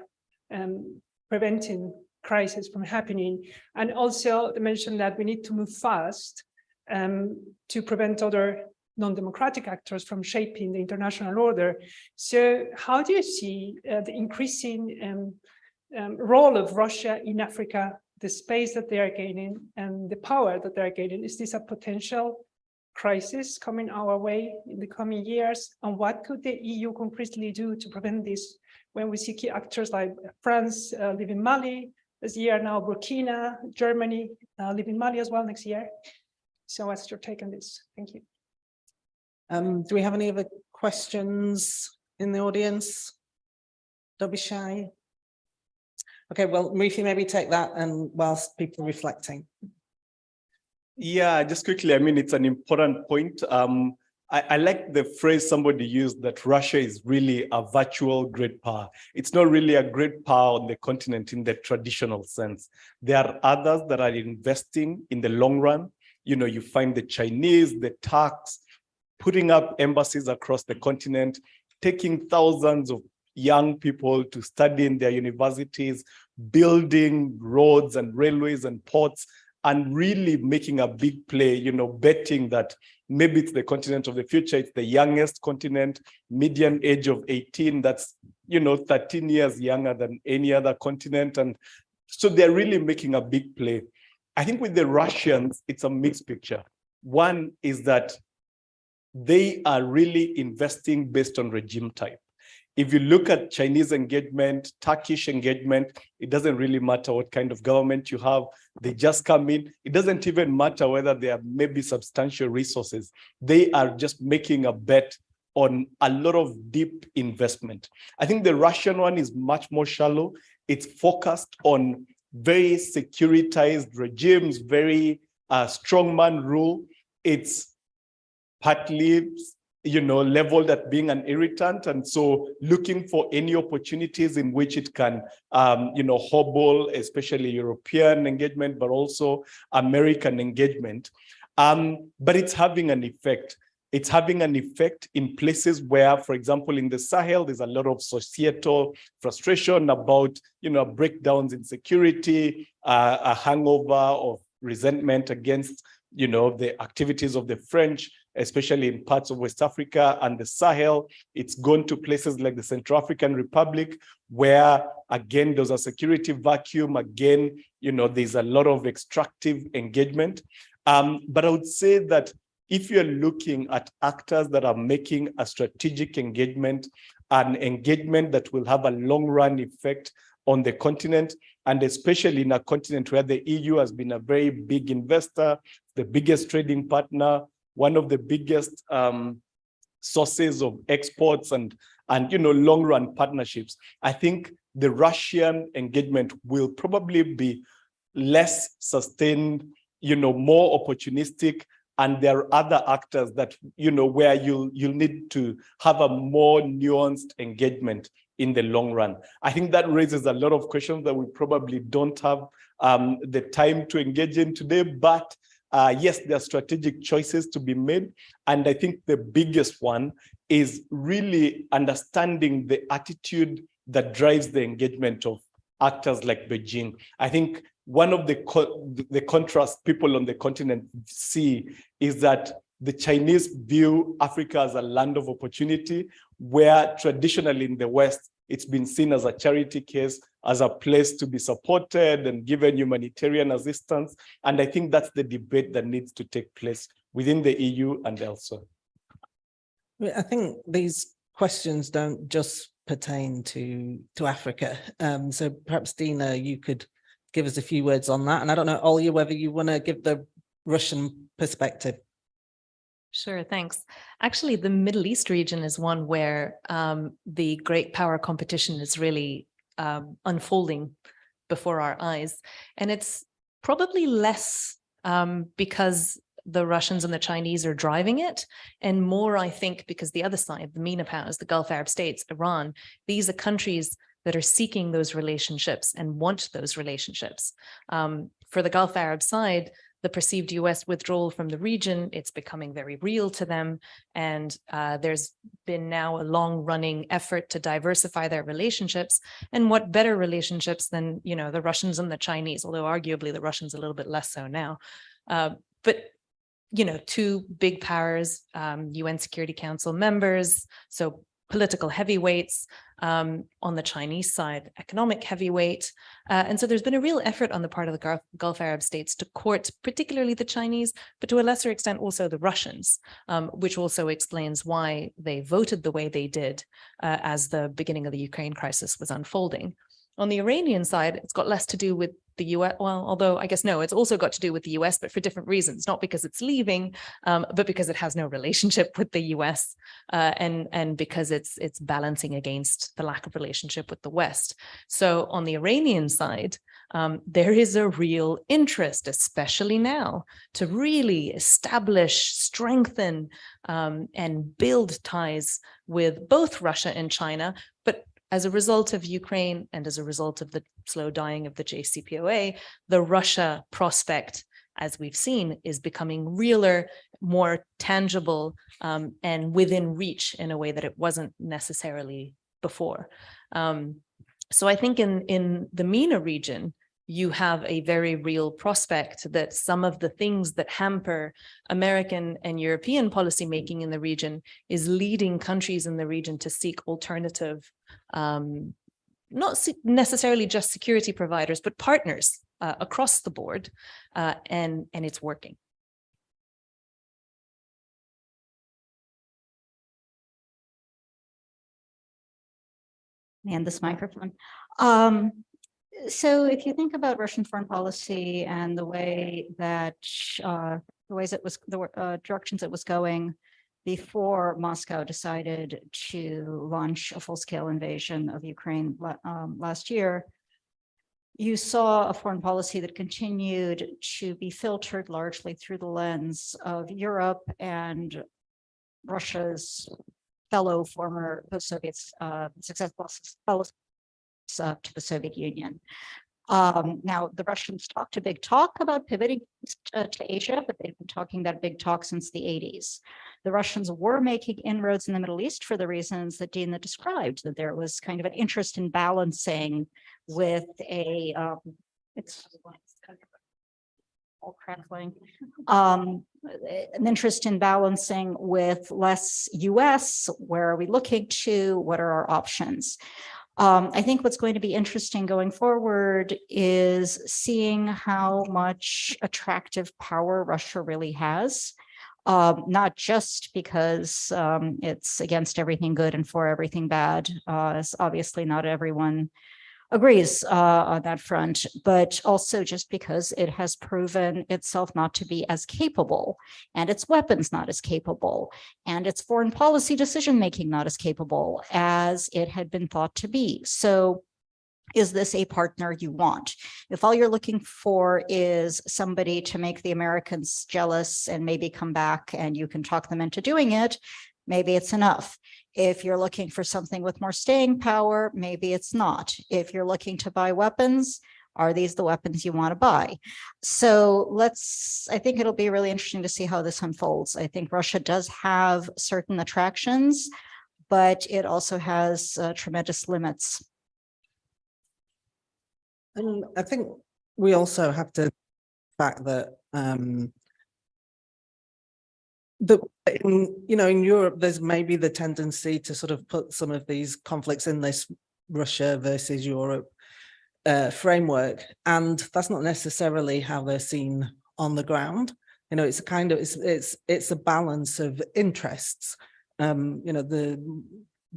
preventing crisis from happening. And also the mention that we need to move fast to prevent other non-democratic actors from shaping the international order. So how do you see the increasing role of Russia in Africa, the space that they are gaining and the power that they are gaining? Is this a potential crisis coming our way in the coming years? And what could the EU concretely do to prevent this when we see key actors like France live in Mali this year, now Burkina, Germany live in Mali as well next year? So what's your take on this? Thank you. Do we have any other questions in the audience? Don't be shy. Okay, well, Ruthie, maybe take that and whilst people are reflecting. Yeah, just quickly, I mean, it's an important point. I like the phrase somebody used that Russia is really a virtual great power. It's not really a great power on the continent in the traditional sense. There are others that are investing in the long run. You know, you find the Chinese, the Turks, putting up embassies across the continent, taking thousands of young people to study in their universities, building roads and railways and ports, and really making a big play, you know, betting that maybe it's the continent of the future. It's the youngest continent, median age of 18. That's, you know, 13 years younger than any other continent. And so they're really making a big play. I think with the Russians, it's a mixed picture. One is that they are really investing based on regime type. If you look at Chinese engagement, Turkish engagement, it doesn't really matter what kind of government you have. They just come in. It doesn't even matter whether they have maybe substantial resources. They are just making a bet on a lot of deep investment. I think the Russian one is much more shallow. It's focused on very securitized regimes, very strongman rule. It's partly, you know, leveled at being an irritant, and so looking for any opportunities in which it can, you know, hobble, especially European engagement, but also American engagement. But it's having an effect. It's having an effect in places where, for example, in the Sahel, there's a lot of societal frustration about, you know, breakdowns in security, a hangover of resentment against, you know, the activities of the French, especially in parts of West Africa and the Sahel. It's gone to places like the Central African Republic, where, again, there's a security vacuum. Again, you know, there's a lot of extractive engagement. But I would say that if you're looking at actors that are making a strategic engagement, an engagement that will have a long-run effect on the continent, and especially in a continent where the EU has been a very big investor, the biggest trading partner, one of the biggest sources of exports and you know, long-run partnerships. I think the Russian engagement will probably be less sustained, you know, more opportunistic, and there are other actors that, you know, where you'll need to have a more nuanced engagement in the long run. I think that raises a lot of questions that we probably don't have the time to engage in today, but Yes, there are strategic choices to be made. And I think the biggest one is really understanding the attitude that drives the engagement of actors like Beijing. I think one of the contrast people on the continent see is that the Chinese view Africa as a land of opportunity, where traditionally in the West, it's been seen as a charity case, as a place to be supported and given humanitarian assistance. And I think that's the debate that needs to take place within the EU and elsewhere. I think these questions don't just pertain to Africa. So perhaps Dina, you could give us a few words on that. And I don't know, Olya, whether you want to give the Russian perspective. Sure, thanks. Actually, the Middle East region is one where the great power competition is really unfolding before our eyes. And it's probably less because the Russians and the Chinese are driving it, and more, I think, because the other side, the MENA powers, the Gulf Arab states, Iran, these are countries that are seeking those relationships and want those relationships. For the Gulf Arab side, the perceived US withdrawal from the region, it's becoming very real to them. And there's been now a long-running effort to diversify their relationships. And what better relationships than, you know, the Russians and the Chinese, although arguably the Russians a little bit less so now. But you know, two big powers, UN Security Council members, so political heavyweights, on the Chinese side, economic heavyweight. And so there's been a real effort on the part of the Gulf Arab states to court particularly the Chinese, but to a lesser extent also the Russians, which also explains why they voted the way they did as the beginning of the Ukraine crisis was unfolding. On the Iranian side, it's got less to do with the US, well, although I guess no, it's also got to do with the US, but for different reasons, not because it's leaving, but because it has no relationship with the US and because it's balancing against the lack of relationship with the West. So on the Iranian side, there is a real interest, especially now, to really establish, strengthen, and build ties with both Russia and China, but as a result of Ukraine and as a result of the slow dying of the JCPOA, the Russia prospect, as we've seen, is becoming realer, more tangible, and within reach in a way that it wasn't necessarily before. So I think in the MENA region, you have a very real prospect that some of the things that hamper American and European policymaking in the region is leading countries in the region to seek alternative, not necessarily just security providers, but partners across the board, and it's working. Man, this microphone. So if you think about Russian foreign policy and the way that the directions it was going before Moscow decided to launch a full-scale invasion of Ukraine last year, you saw a foreign policy that continued to be filtered largely through the lens of Europe and Russia's fellow former post-Soviet successful fellows to the Soviet Union. Now, the Russians talked a big talk about pivoting to Asia, but they've been talking that big talk since the 80s. The Russians were making inroads in the Middle East for the reasons that Dina described, that there was kind of an interest in balancing with a, it's kind of all crackling, an interest in balancing with less US. Where are we looking to? What are our options? I think what's going to be interesting going forward is seeing how much attractive power Russia really has, not just because it's against everything good and for everything bad, as obviously not everyone agrees on that front, but also just because it has proven itself not to be as capable, and its weapons not as capable, and its foreign policy decision-making not as capable as it had been thought to be. So is this a partner you want? If all you're looking for is somebody to make the Americans jealous and maybe come back and you can talk them into doing it, maybe it's enough. If you're looking for something with more staying power, maybe it's not. If you're looking to buy weapons, Are these the weapons you want to buy? So I think it'll be really interesting to see how this unfolds. I think Russia does have certain attractions, but it also has tremendous limits. And I think we also have to fact that in Europe, there's maybe the tendency to sort of put some of these conflicts in this Russia versus Europe framework, and that's not necessarily how they're seen on the ground. It's a kind of it's a balance of interests. The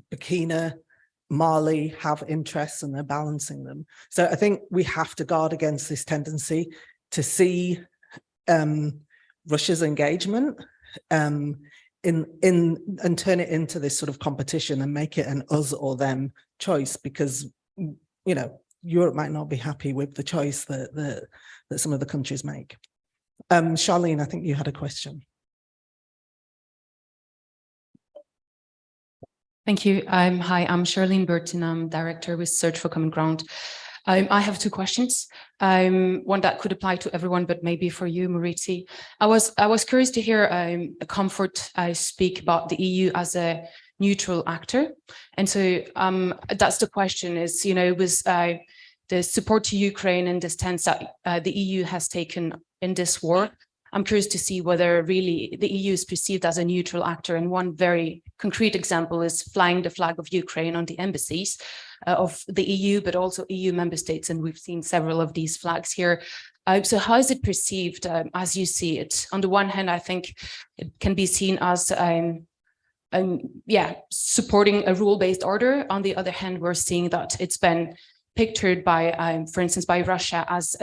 Burkina, Mali have interests and they're balancing them. So I think we have to guard against this tendency to see Russia's engagement and turn it into this sort of competition and make it an us or them choice, because Europe might not be happy with the choice that some of the countries make. Charlene, I think you had a question. Thank you. Hi, I'm Charlene Burton. I'm Director with Search for Common Ground. I have two questions. One that could apply to everyone, but maybe for you, Maurizio. I was curious to hear Comfort speak about the EU as a neutral actor. And so that's the question is, was the support to Ukraine and the stance that the EU has taken in this war. I'm curious to see whether really the EU is perceived as a neutral actor. And one very concrete example is flying the flag of Ukraine on the embassies of the EU, but also EU member states. And we've seen several of these flags here. So how is it perceived as you see it? On the one hand, I think it can be seen as supporting a rule-based order. On the other hand, we're seeing that it's been pictured by, for instance, by Russia as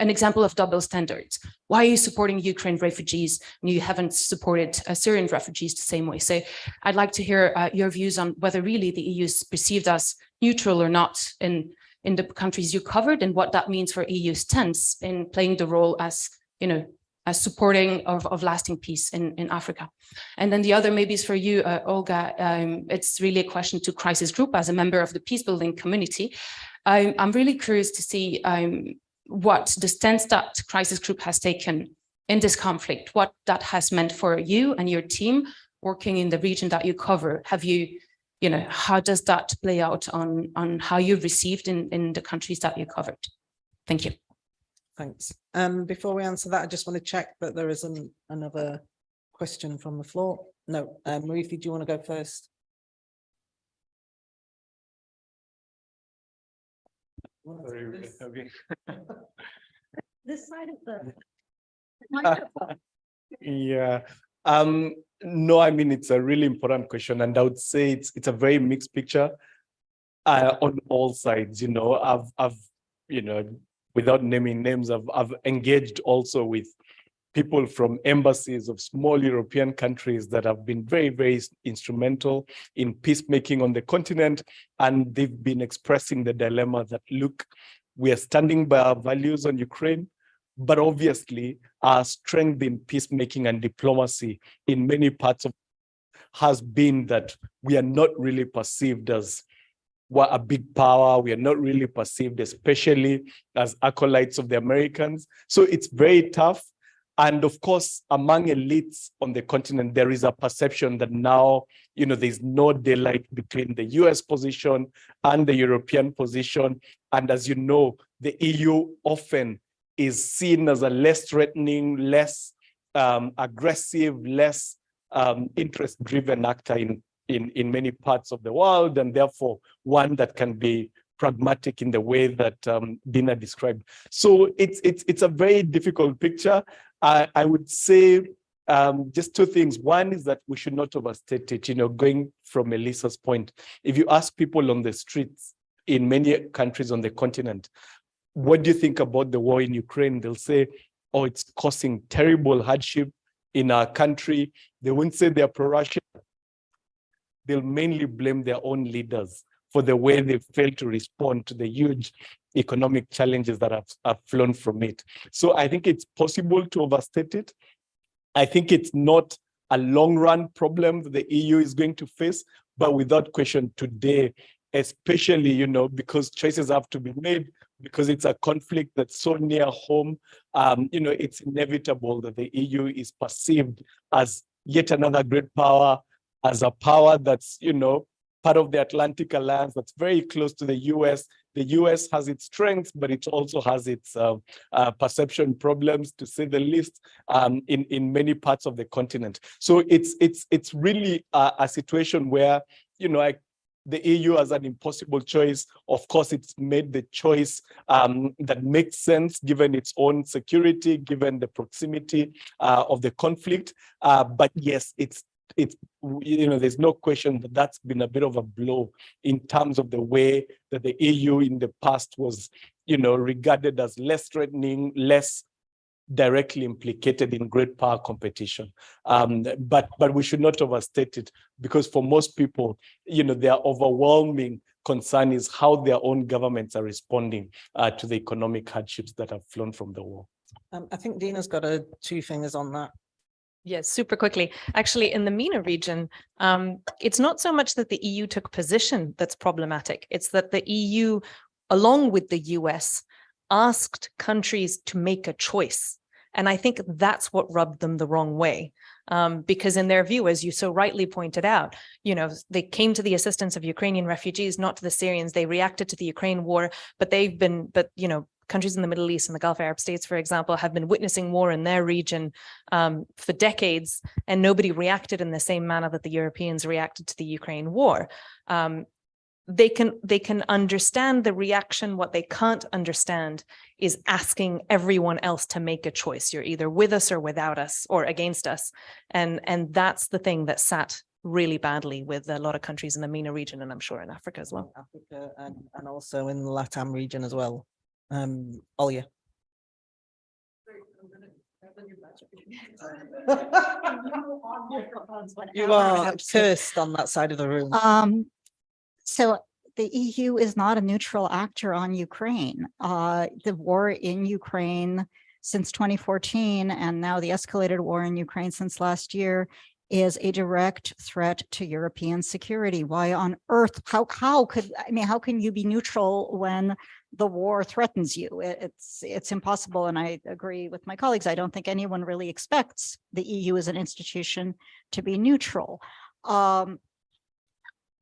an example of double standards. Why are you supporting Ukraine refugees when you haven't supported Syrian refugees the same way? So I'd like to hear your views on whether really the EU is perceived as neutral or not in the countries you covered, and what that means for EU stance in playing the role as, as supporting of lasting peace in Africa. And then the other maybe is for you, Olga. It's really a question to Crisis Group as a member of the peace building community. I'm really curious to see what the stance that Crisis Group has taken in this conflict, what that has meant for you and your team working in the region that you cover. Have you, how does that play out on how you've received in the countries that you covered? Thank you. Thanks. Before we answer that, I just want to check that there isn't another question from the floor. No, Maurizio, do you want to go first? Okay. This side of the yeah. No, I mean, it's a really important question, and I would say it's a very mixed picture on all sides. I've without naming names, I've engaged also with people from embassies of small European countries that have been very, very instrumental in peacemaking on the continent. And they've been expressing the dilemma that, look, we are standing by our values on Ukraine, but obviously our strength in peacemaking and diplomacy in many parts of has been that we are not really perceived as a big power. We are not really perceived, especially as acolytes of the Americans. So it's very tough. And of course, among elites on the continent, there is a perception that now, there's no daylight between the US position and the European position. And as you know, the EU often is seen as a less threatening, less aggressive, less interest-driven actor in many parts of the world, and therefore one that can be pragmatic in the way that Dina described. So it's a very difficult picture. I would say just two things. One is that we should not overstate it. Going from Elisa's point, if you ask people on the streets in many countries on the continent, what do you think about the war in Ukraine? They'll say, oh, it's causing terrible hardship in our country. They won't say they're pro-Russian. They'll mainly blame their own leaders for the way they failed to respond to the huge economic challenges that have flown from it. So I think it's possible to overstate it. I think it's not a long-run problem that the EU is going to face, but without question, today, especially, you know, because choices have to be made, because it's a conflict that's so near home. You know, it's inevitable that the EU is perceived as yet another great power, as a power that's, you know, part of the Atlantic Alliance that's very close to the US. The US has its strengths, but it also has its perception problems, to say the least, in many parts of the continent. So it's really a situation where, you know, the EU has an impossible choice. Of course, it's made the choice that makes sense given its own security, given the proximity of the conflict. But yes, it's you know, there's no question that that's been a bit of a blow in terms of the way that the EU in the past was, you know, regarded as less threatening, less directly implicated in great power competition. But we should not overstate it, because for most people, you know, their overwhelming concern is how their own governments are responding to the economic hardships that have flown from the war. I think Dina's got two fingers on that. Yes, super quickly. Actually, in the MENA region, it's not so much that the EU took position that's problematic. It's that the EU, along with the US, asked countries to make a choice. And I think that's what rubbed them the wrong way. Because in their view, as you so rightly pointed out, you know, they came to the assistance of Ukrainian refugees, not to the Syrians. They reacted to the Ukraine war, but you know, countries in the Middle East and the Gulf Arab states, for example, have been witnessing war in their region for decades, and nobody reacted in the same manner that the Europeans reacted to the Ukraine war. They can understand the reaction. What they can't understand is asking everyone else to make a choice. You're either with us or without us or against us. And that's the thing that sat really badly with a lot of countries in the MENA region, and I'm sure in Africa as well. Africa and also in the LATAM region as well. Olya. You are cursed on that side of the room. So the EU is not a neutral actor on Ukraine. The war in Ukraine since 2014, and now the escalated war in Ukraine since last year, is a direct threat to European security. Why on earth, how can you be neutral when the war threatens you? It's impossible. And I agree with my colleagues. I don't think anyone really expects the EU as an institution to be neutral.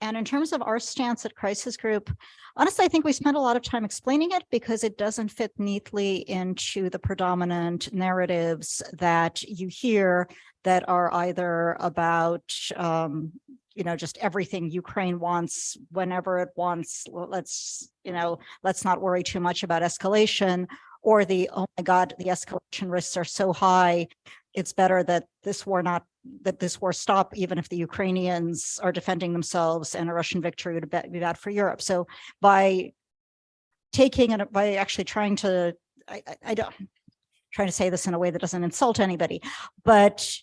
And in terms of our stance at Crisis Group, honestly, I think we spent a lot of time explaining it because it doesn't fit neatly into the predominant narratives that you hear that are either about, you know, just everything Ukraine wants whenever it wants. Let's not worry too much about escalation, or oh my God, the escalation risks are so high. It's better that this war stop, even if the Ukrainians are defending themselves, and a Russian victory would be bad for Europe. So by actually trying to, I don't trying to say this in a way that doesn't insult anybody, but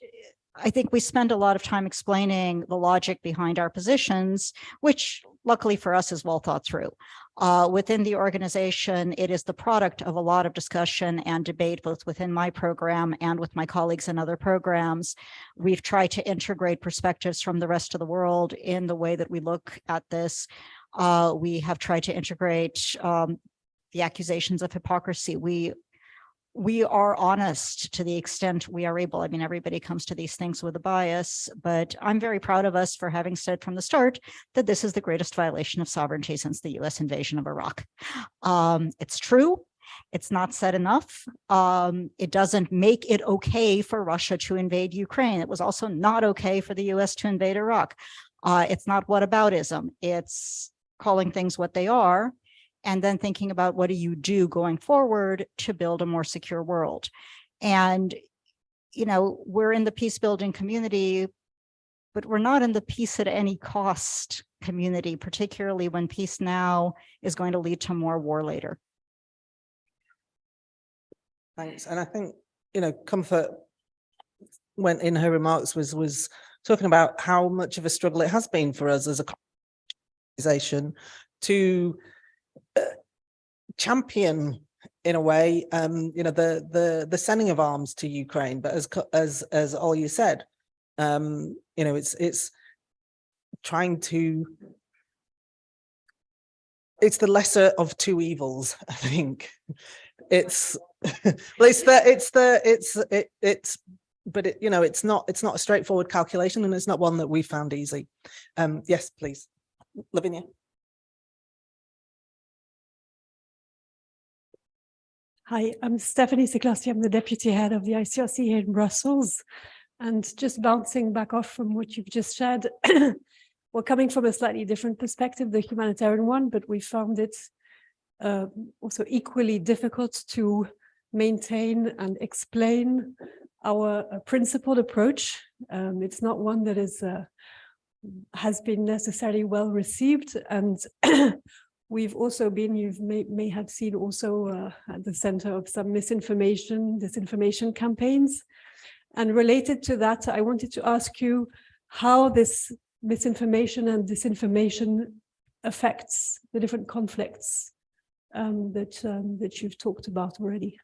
I think we spend a lot of time explaining the logic behind our positions, which luckily for us is well thought through. Within the organization, it is the product of a lot of discussion and debate, both within my program and with my colleagues in other programs. We've tried to integrate perspectives from the rest of the world in the way that we look at this. We have tried to integrate the accusations of hypocrisy. We are honest to the extent we are able. I mean, everybody comes to these things with a bias, but I'm very proud of us for having said from the start that this is the greatest violation of sovereignty since the US invasion of Iraq. It's true. It's not said enough. It doesn't make it okay for Russia to invade Ukraine. It was also not okay for the US to invade Iraq. It's not whataboutism. It's calling things what they are, and then thinking about what do you do going forward to build a more secure world. And, you know, we're in the peace building community, but we're not in the peace at any cost community, particularly when peace now is going to lead to more war later. Thanks. And I think, you know, Comfort went in her remarks was talking about how much of a struggle it has been for us as a organization to champion, in a way, you know, the sending of arms to Ukraine. But as all you said, you know, it's trying to it's the lesser of two evils, I think. It's well, but it, you know, it's not a straightforward calculation, and it's not one that we found easy. Yes, please, Lavinia. Hi, I'm Stephanie Siklassi. I'm the deputy head of the ICRC here in Brussels. And just bouncing back off from what you've just said, we're coming from a slightly different perspective, the humanitarian one, but we found it also equally difficult to maintain and explain our principled approach. It's not one that has been necessarily well received, and we've also been, you may have seen also at the center of some disinformation campaigns. And related to that, I wanted to ask you how this misinformation and disinformation affects the different conflicts that you've talked about already.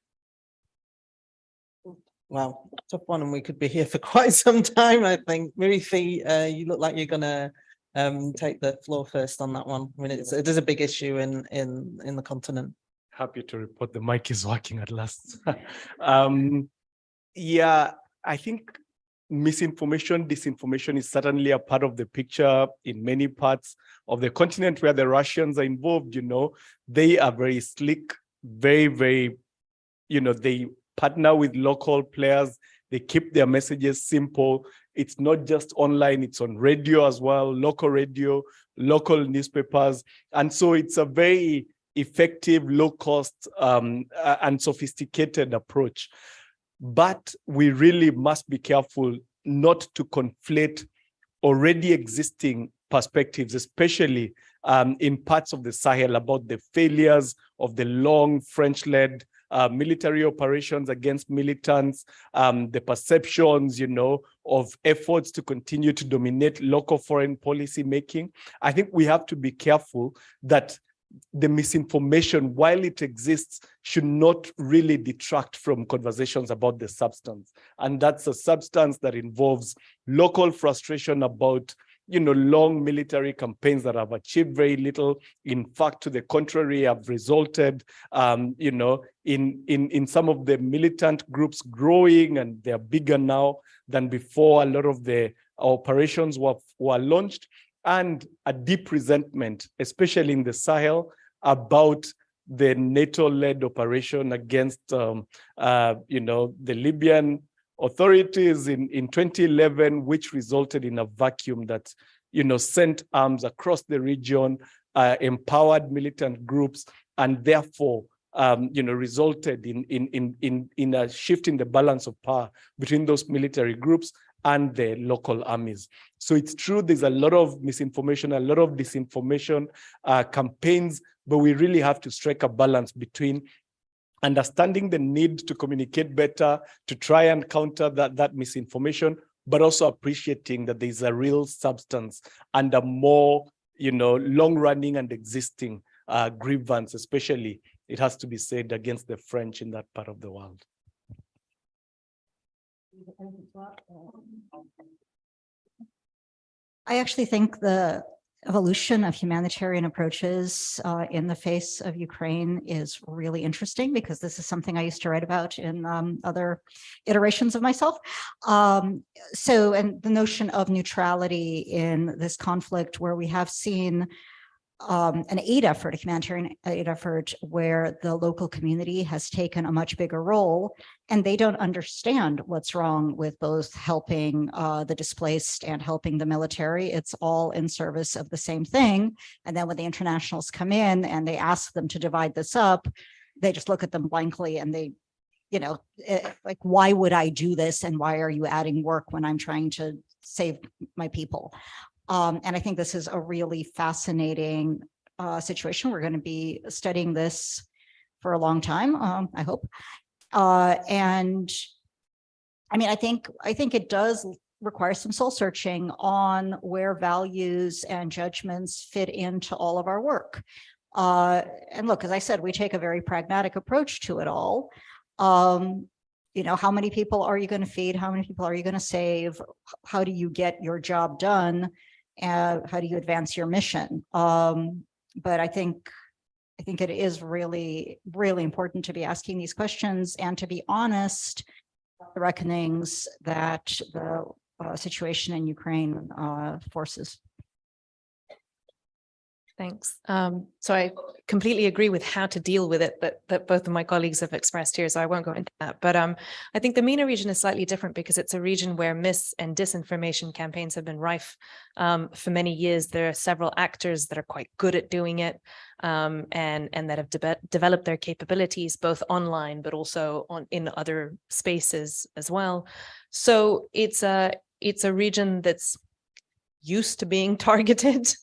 Wow, tough one, and we could be here for quite some time, I think. Marithi, you look like you're gonna take the floor first on that one. I mean, it is a big issue in the continent. Happy to report the mic is working at last. Yeah, I think misinformation, disinformation is certainly a part of the picture in many parts of the continent where the Russians are involved. You know, they are very slick, very, you know, they partner with local players. They keep their messages simple. It's not just online, it's on radio as well, local newspapers. And so it's a very effective, low cost and sophisticated approach. But we really must be careful not to conflate already existing perspectives, especially in parts of the Sahel, about the failures of the long French-led military operations against militants, the perceptions, you know, of efforts to continue to dominate local foreign policy making. I think we have to be careful that the misinformation, while it exists, should not really detract from conversations about the substance. And that's a substance that involves local frustration about, you know, long military campaigns that have achieved very little. In fact, to the contrary, have resulted, you know, in some of the militant groups growing, and they're bigger now than before a lot of the operations were launched, and a deep resentment, especially in the Sahel, about the NATO-led operation against, you know, the Libyan authorities in 2011, which resulted in a vacuum that, you know, sent arms across the region, empowered militant groups, and therefore, you know, resulted in a shift in the balance of power between those military groups and the local armies. So it's true, there's a lot of misinformation, a lot of disinformation campaigns, but we really have to strike a balance between understanding the need to communicate better, to try and counter that misinformation, but also appreciating that there's a real substance and a more, you know, long-running and existing grievance, especially, it has to be said, against the French in that part of the world. I actually think the evolution of humanitarian approaches in the face of Ukraine is really interesting, because this is something I used to write about in other iterations of myself. And the notion of neutrality in this conflict, where we have seen an aid effort, a humanitarian aid effort, where the local community has taken a much bigger role, and they don't understand what's wrong with both helping the displaced and helping the military. It's all in service of the same thing. And then when the internationals come in and they ask them to divide this up, they just look at them blankly, and they, you know, like, why would I do this? And why are you adding work when I'm trying to save my people? And I think this is a really fascinating situation. We're going to be studying this for a long time, I hope. And I mean, I think it does require some soul searching on where values and judgments fit into all of our work. And look, as I said, we take a very pragmatic approach to it all. You know, how many people are you going to feed? How many people are you going to save? How do you get your job done? How do you advance your mission? But I think I think it is really, really important to be asking these questions and to be honest about the reckonings that the situation in Ukraine forces. Thanks. So I completely agree with how to deal with it that both of my colleagues have expressed here, so I won't go into that. But I think the MENA region is slightly different because it's a region where mis and disinformation campaigns have been rife for many years. There are several actors that are quite good at doing it and that have developed their capabilities both online but also in other spaces as well. So it's a region that's used to being targeted.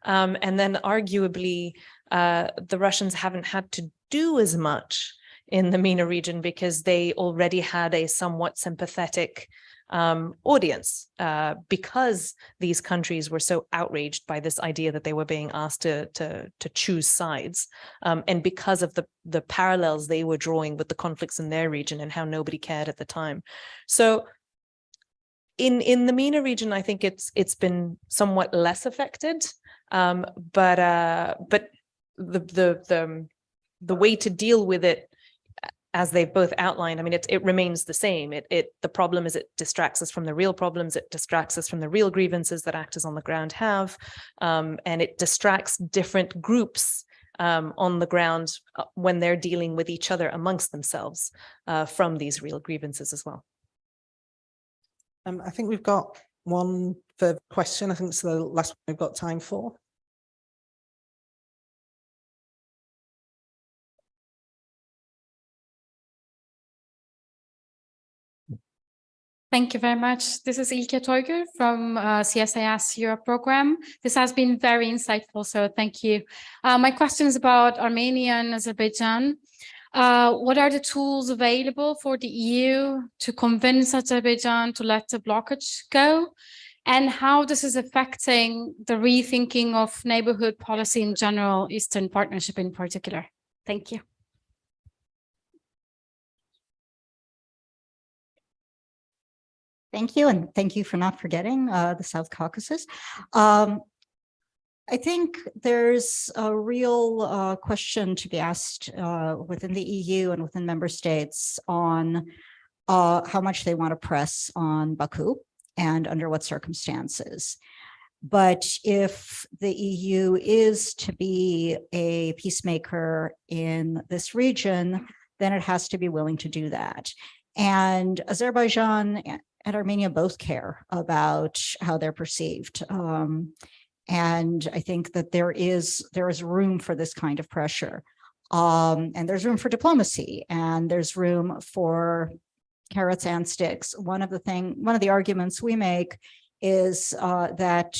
And then arguably, the Russians haven't had to do as much in the MENA region because they already had a somewhat sympathetic audience because these countries were so outraged by this idea that they were being asked to choose sides, and because of the parallels they were drawing with the conflicts in their region and how nobody cared at the time. So in the MENA region, I think it's been somewhat less affected. But the way to deal with it, as they've both outlined, I mean, it remains the same. The problem is it distracts us from the real problems. It distracts us from the real grievances that actors on the ground have, and it distracts different groups on the ground when they're dealing with each other amongst themselves from these real grievances as well. I think we've got one further question. I think it's the last one we've got time for. Thank you very much. This is Ilke Toygur from CSIS Europe program. This has been very insightful, so thank you. My question is about Armenia and Azerbaijan. What are the tools available for the EU to convince Azerbaijan to let the blockage go? And how this is affecting the rethinking of neighborhood policy in general, Eastern Partnership in particular? Thank you. Thank you, and thank you for not forgetting the South Caucasus. I think there's a real question to be asked within the EU and within member states on how much they want to press on Baku and under what circumstances. But if the EU is to be a peacemaker in this region, then it has to be willing to do that. And Azerbaijan and Armenia both care about how they're perceived. And I think that there is room for this kind of pressure. And there's room for diplomacy, and there's room for carrots and sticks. One of the arguments we make is that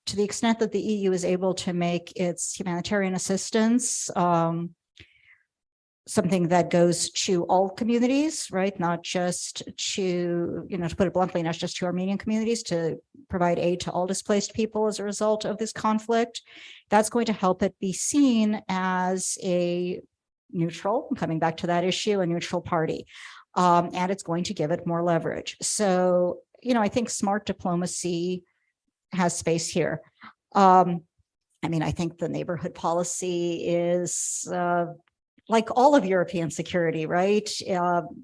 to the extent that the EU is able to make its humanitarian assistance something that goes to all communities, right? Not just to, to put it bluntly, not just to Armenian communities, to provide aid to all displaced people as a result of this conflict. That's going to help it be seen as a neutral, coming back to that issue, a neutral party. And it's going to give it more leverage. So, I think smart diplomacy has space here. I think the neighborhood policy is like all of European security, right?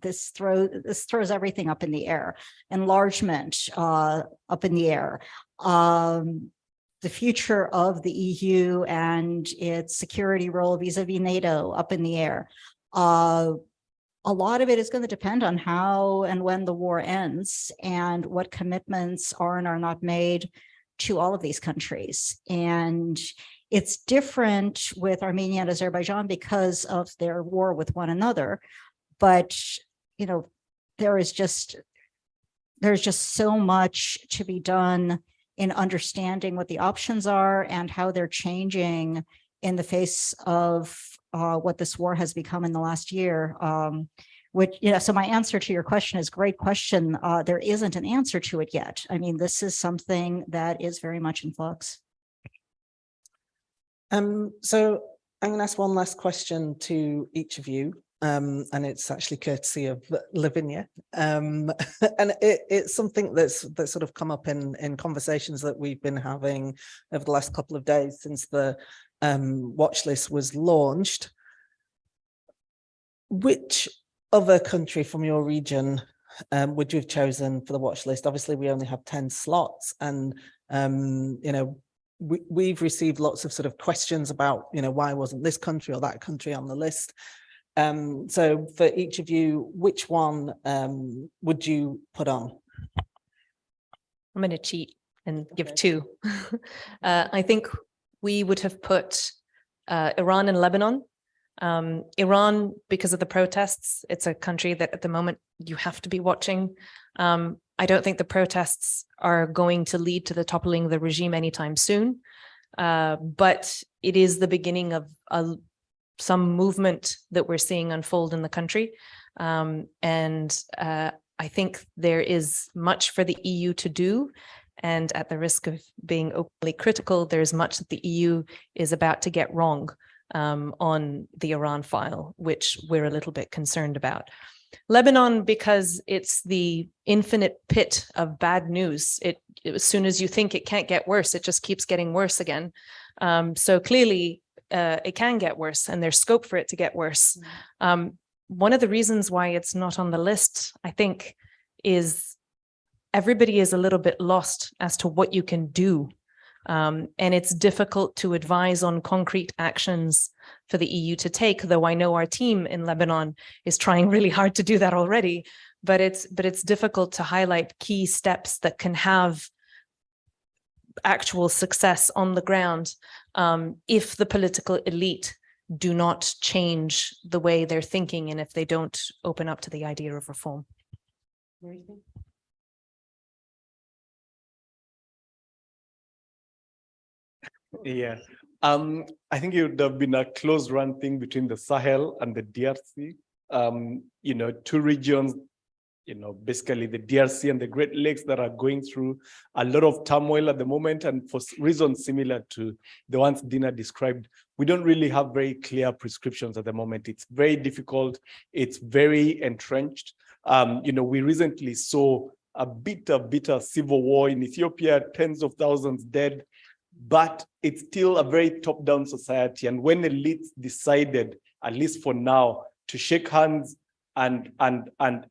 This throws everything up in the air. Enlargement up in the air. The future of the EU and its security role vis-a-vis NATO up in the air. A lot of it is going to depend on how and when the war ends and what commitments are and are not made to all of these countries. And it's different with Armenia and Azerbaijan because of their war with one another. But, there's just so much to be done in understanding what the options are and how they're changing in the face of what this war has become in the last year. So my answer to your question is great question. There isn't an answer to it yet. This is something that is very much in flux. So I'm going to ask one last question to each of you, and it's actually courtesy of Lavinia, and it's something that's sort of come up in conversations that we've been having over the last couple of days since the watch list was launched, which other country from your region would you have chosen for the watch list? Obviously, we only have 10 slots, and you know, we've received lots of sort of questions about, you know, why wasn't this country or that country on the list? So for each of you, which one would you put on? I'm going to cheat and give two. I think we would have put Iran and Lebanon. Iran, because of the protests, it's a country that at the moment you have to be watching. I don't think the protests are going to lead to the toppling of the regime anytime soon, but it is the beginning of some movement that we're seeing unfold in the country. I think there is much for the EU to do. And at the risk of being openly critical, there's much that the EU is about to get wrong on the Iran file, which we're a little bit concerned about. Lebanon, because it's the infinite pit of bad news. As soon as you think it can't get worse, it just keeps getting worse again. So clearly it can get worse, and there's scope for it to get worse. One of the reasons why it's not on the list, I think, is everybody is a little bit lost as to what you can do. And it's difficult to advise on concrete actions for the EU to take, though I know our team in Lebanon is trying really hard to do that already, but it's difficult to highlight key steps that can have actual success on the ground if the political elite do not change the way they're thinking and if they don't open up to the idea of reform. Yeah, I think it would have been a close run thing between the Sahel and the DRC. You know, two regions, you know, basically the DRC and the Great Lakes that are going through a lot of turmoil at the moment, and for reasons similar to the ones Dina described, we don't really have very clear prescriptions at the moment. It's very difficult. It's very entrenched. You know, we recently saw a bitter civil war in Ethiopia, tens of thousands dead, but it's still a very top-down society. And when elites decided, at least for now, to shake hands and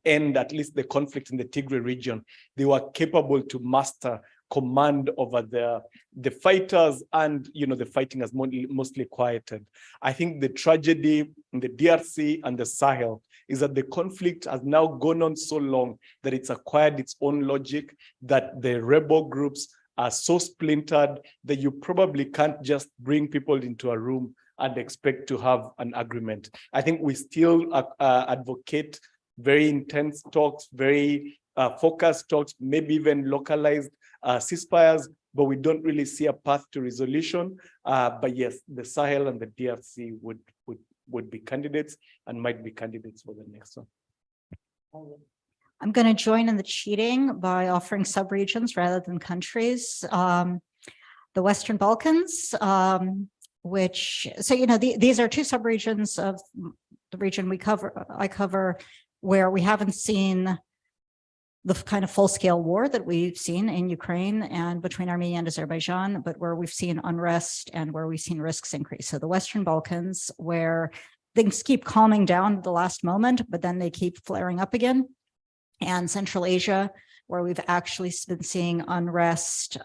end at least the conflict in the Tigray region, they were capable to master command over the fighters, and you know, the fighting has mostly quieted. I think the tragedy in the DRC and the Sahel is that the conflict has now gone on so long that it's acquired its own logic, that the rebel groups are so splintered that you probably can't just bring people into a room and expect to have an agreement. I think we still advocate very intense talks, very focused talks, maybe even localized ceasefires, but we don't really see a path to resolution. But yes, the Sahel and the DRC would be candidates and might be candidates for the next one. I'm going to join in the cheating by offering subregions rather than countries. The Western Balkans, which, so, you know, these are two subregions of the region I cover, where we haven't seen the kind of full-scale war that we've seen in Ukraine and between Armenia and Azerbaijan, but where we've seen unrest and where we've seen risks increase. So the Western Balkans, where things keep calming down at the last moment, but then they keep flaring up again. And Central Asia, where we've actually been seeing unrest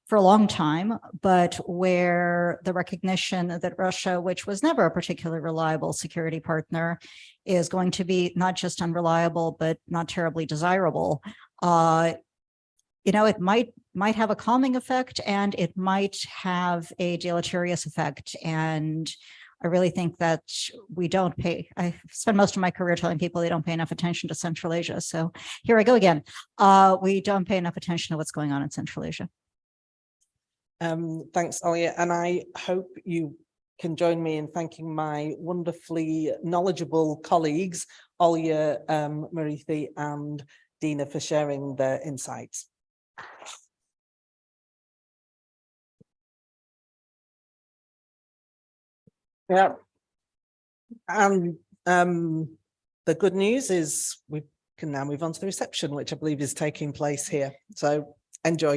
for a long time, but where the recognition that Russia, which was never a particularly reliable security partner, is going to be not just unreliable, but not terribly desirable. You know, it might have a calming effect, and it might have a deleterious effect. And I really think that we don't pay, I spend most of my career telling people they don't pay enough attention to Central Asia. So here I go again. We don't pay enough attention to what's going on in Central Asia. Thanks, Alia. And I hope you can join me in thanking my wonderfully knowledgeable colleagues, Alia, Marithi, and Dina, for sharing their insights. Yeah, and the good news is we can now move on to the reception, which I believe is taking place here. So enjoy.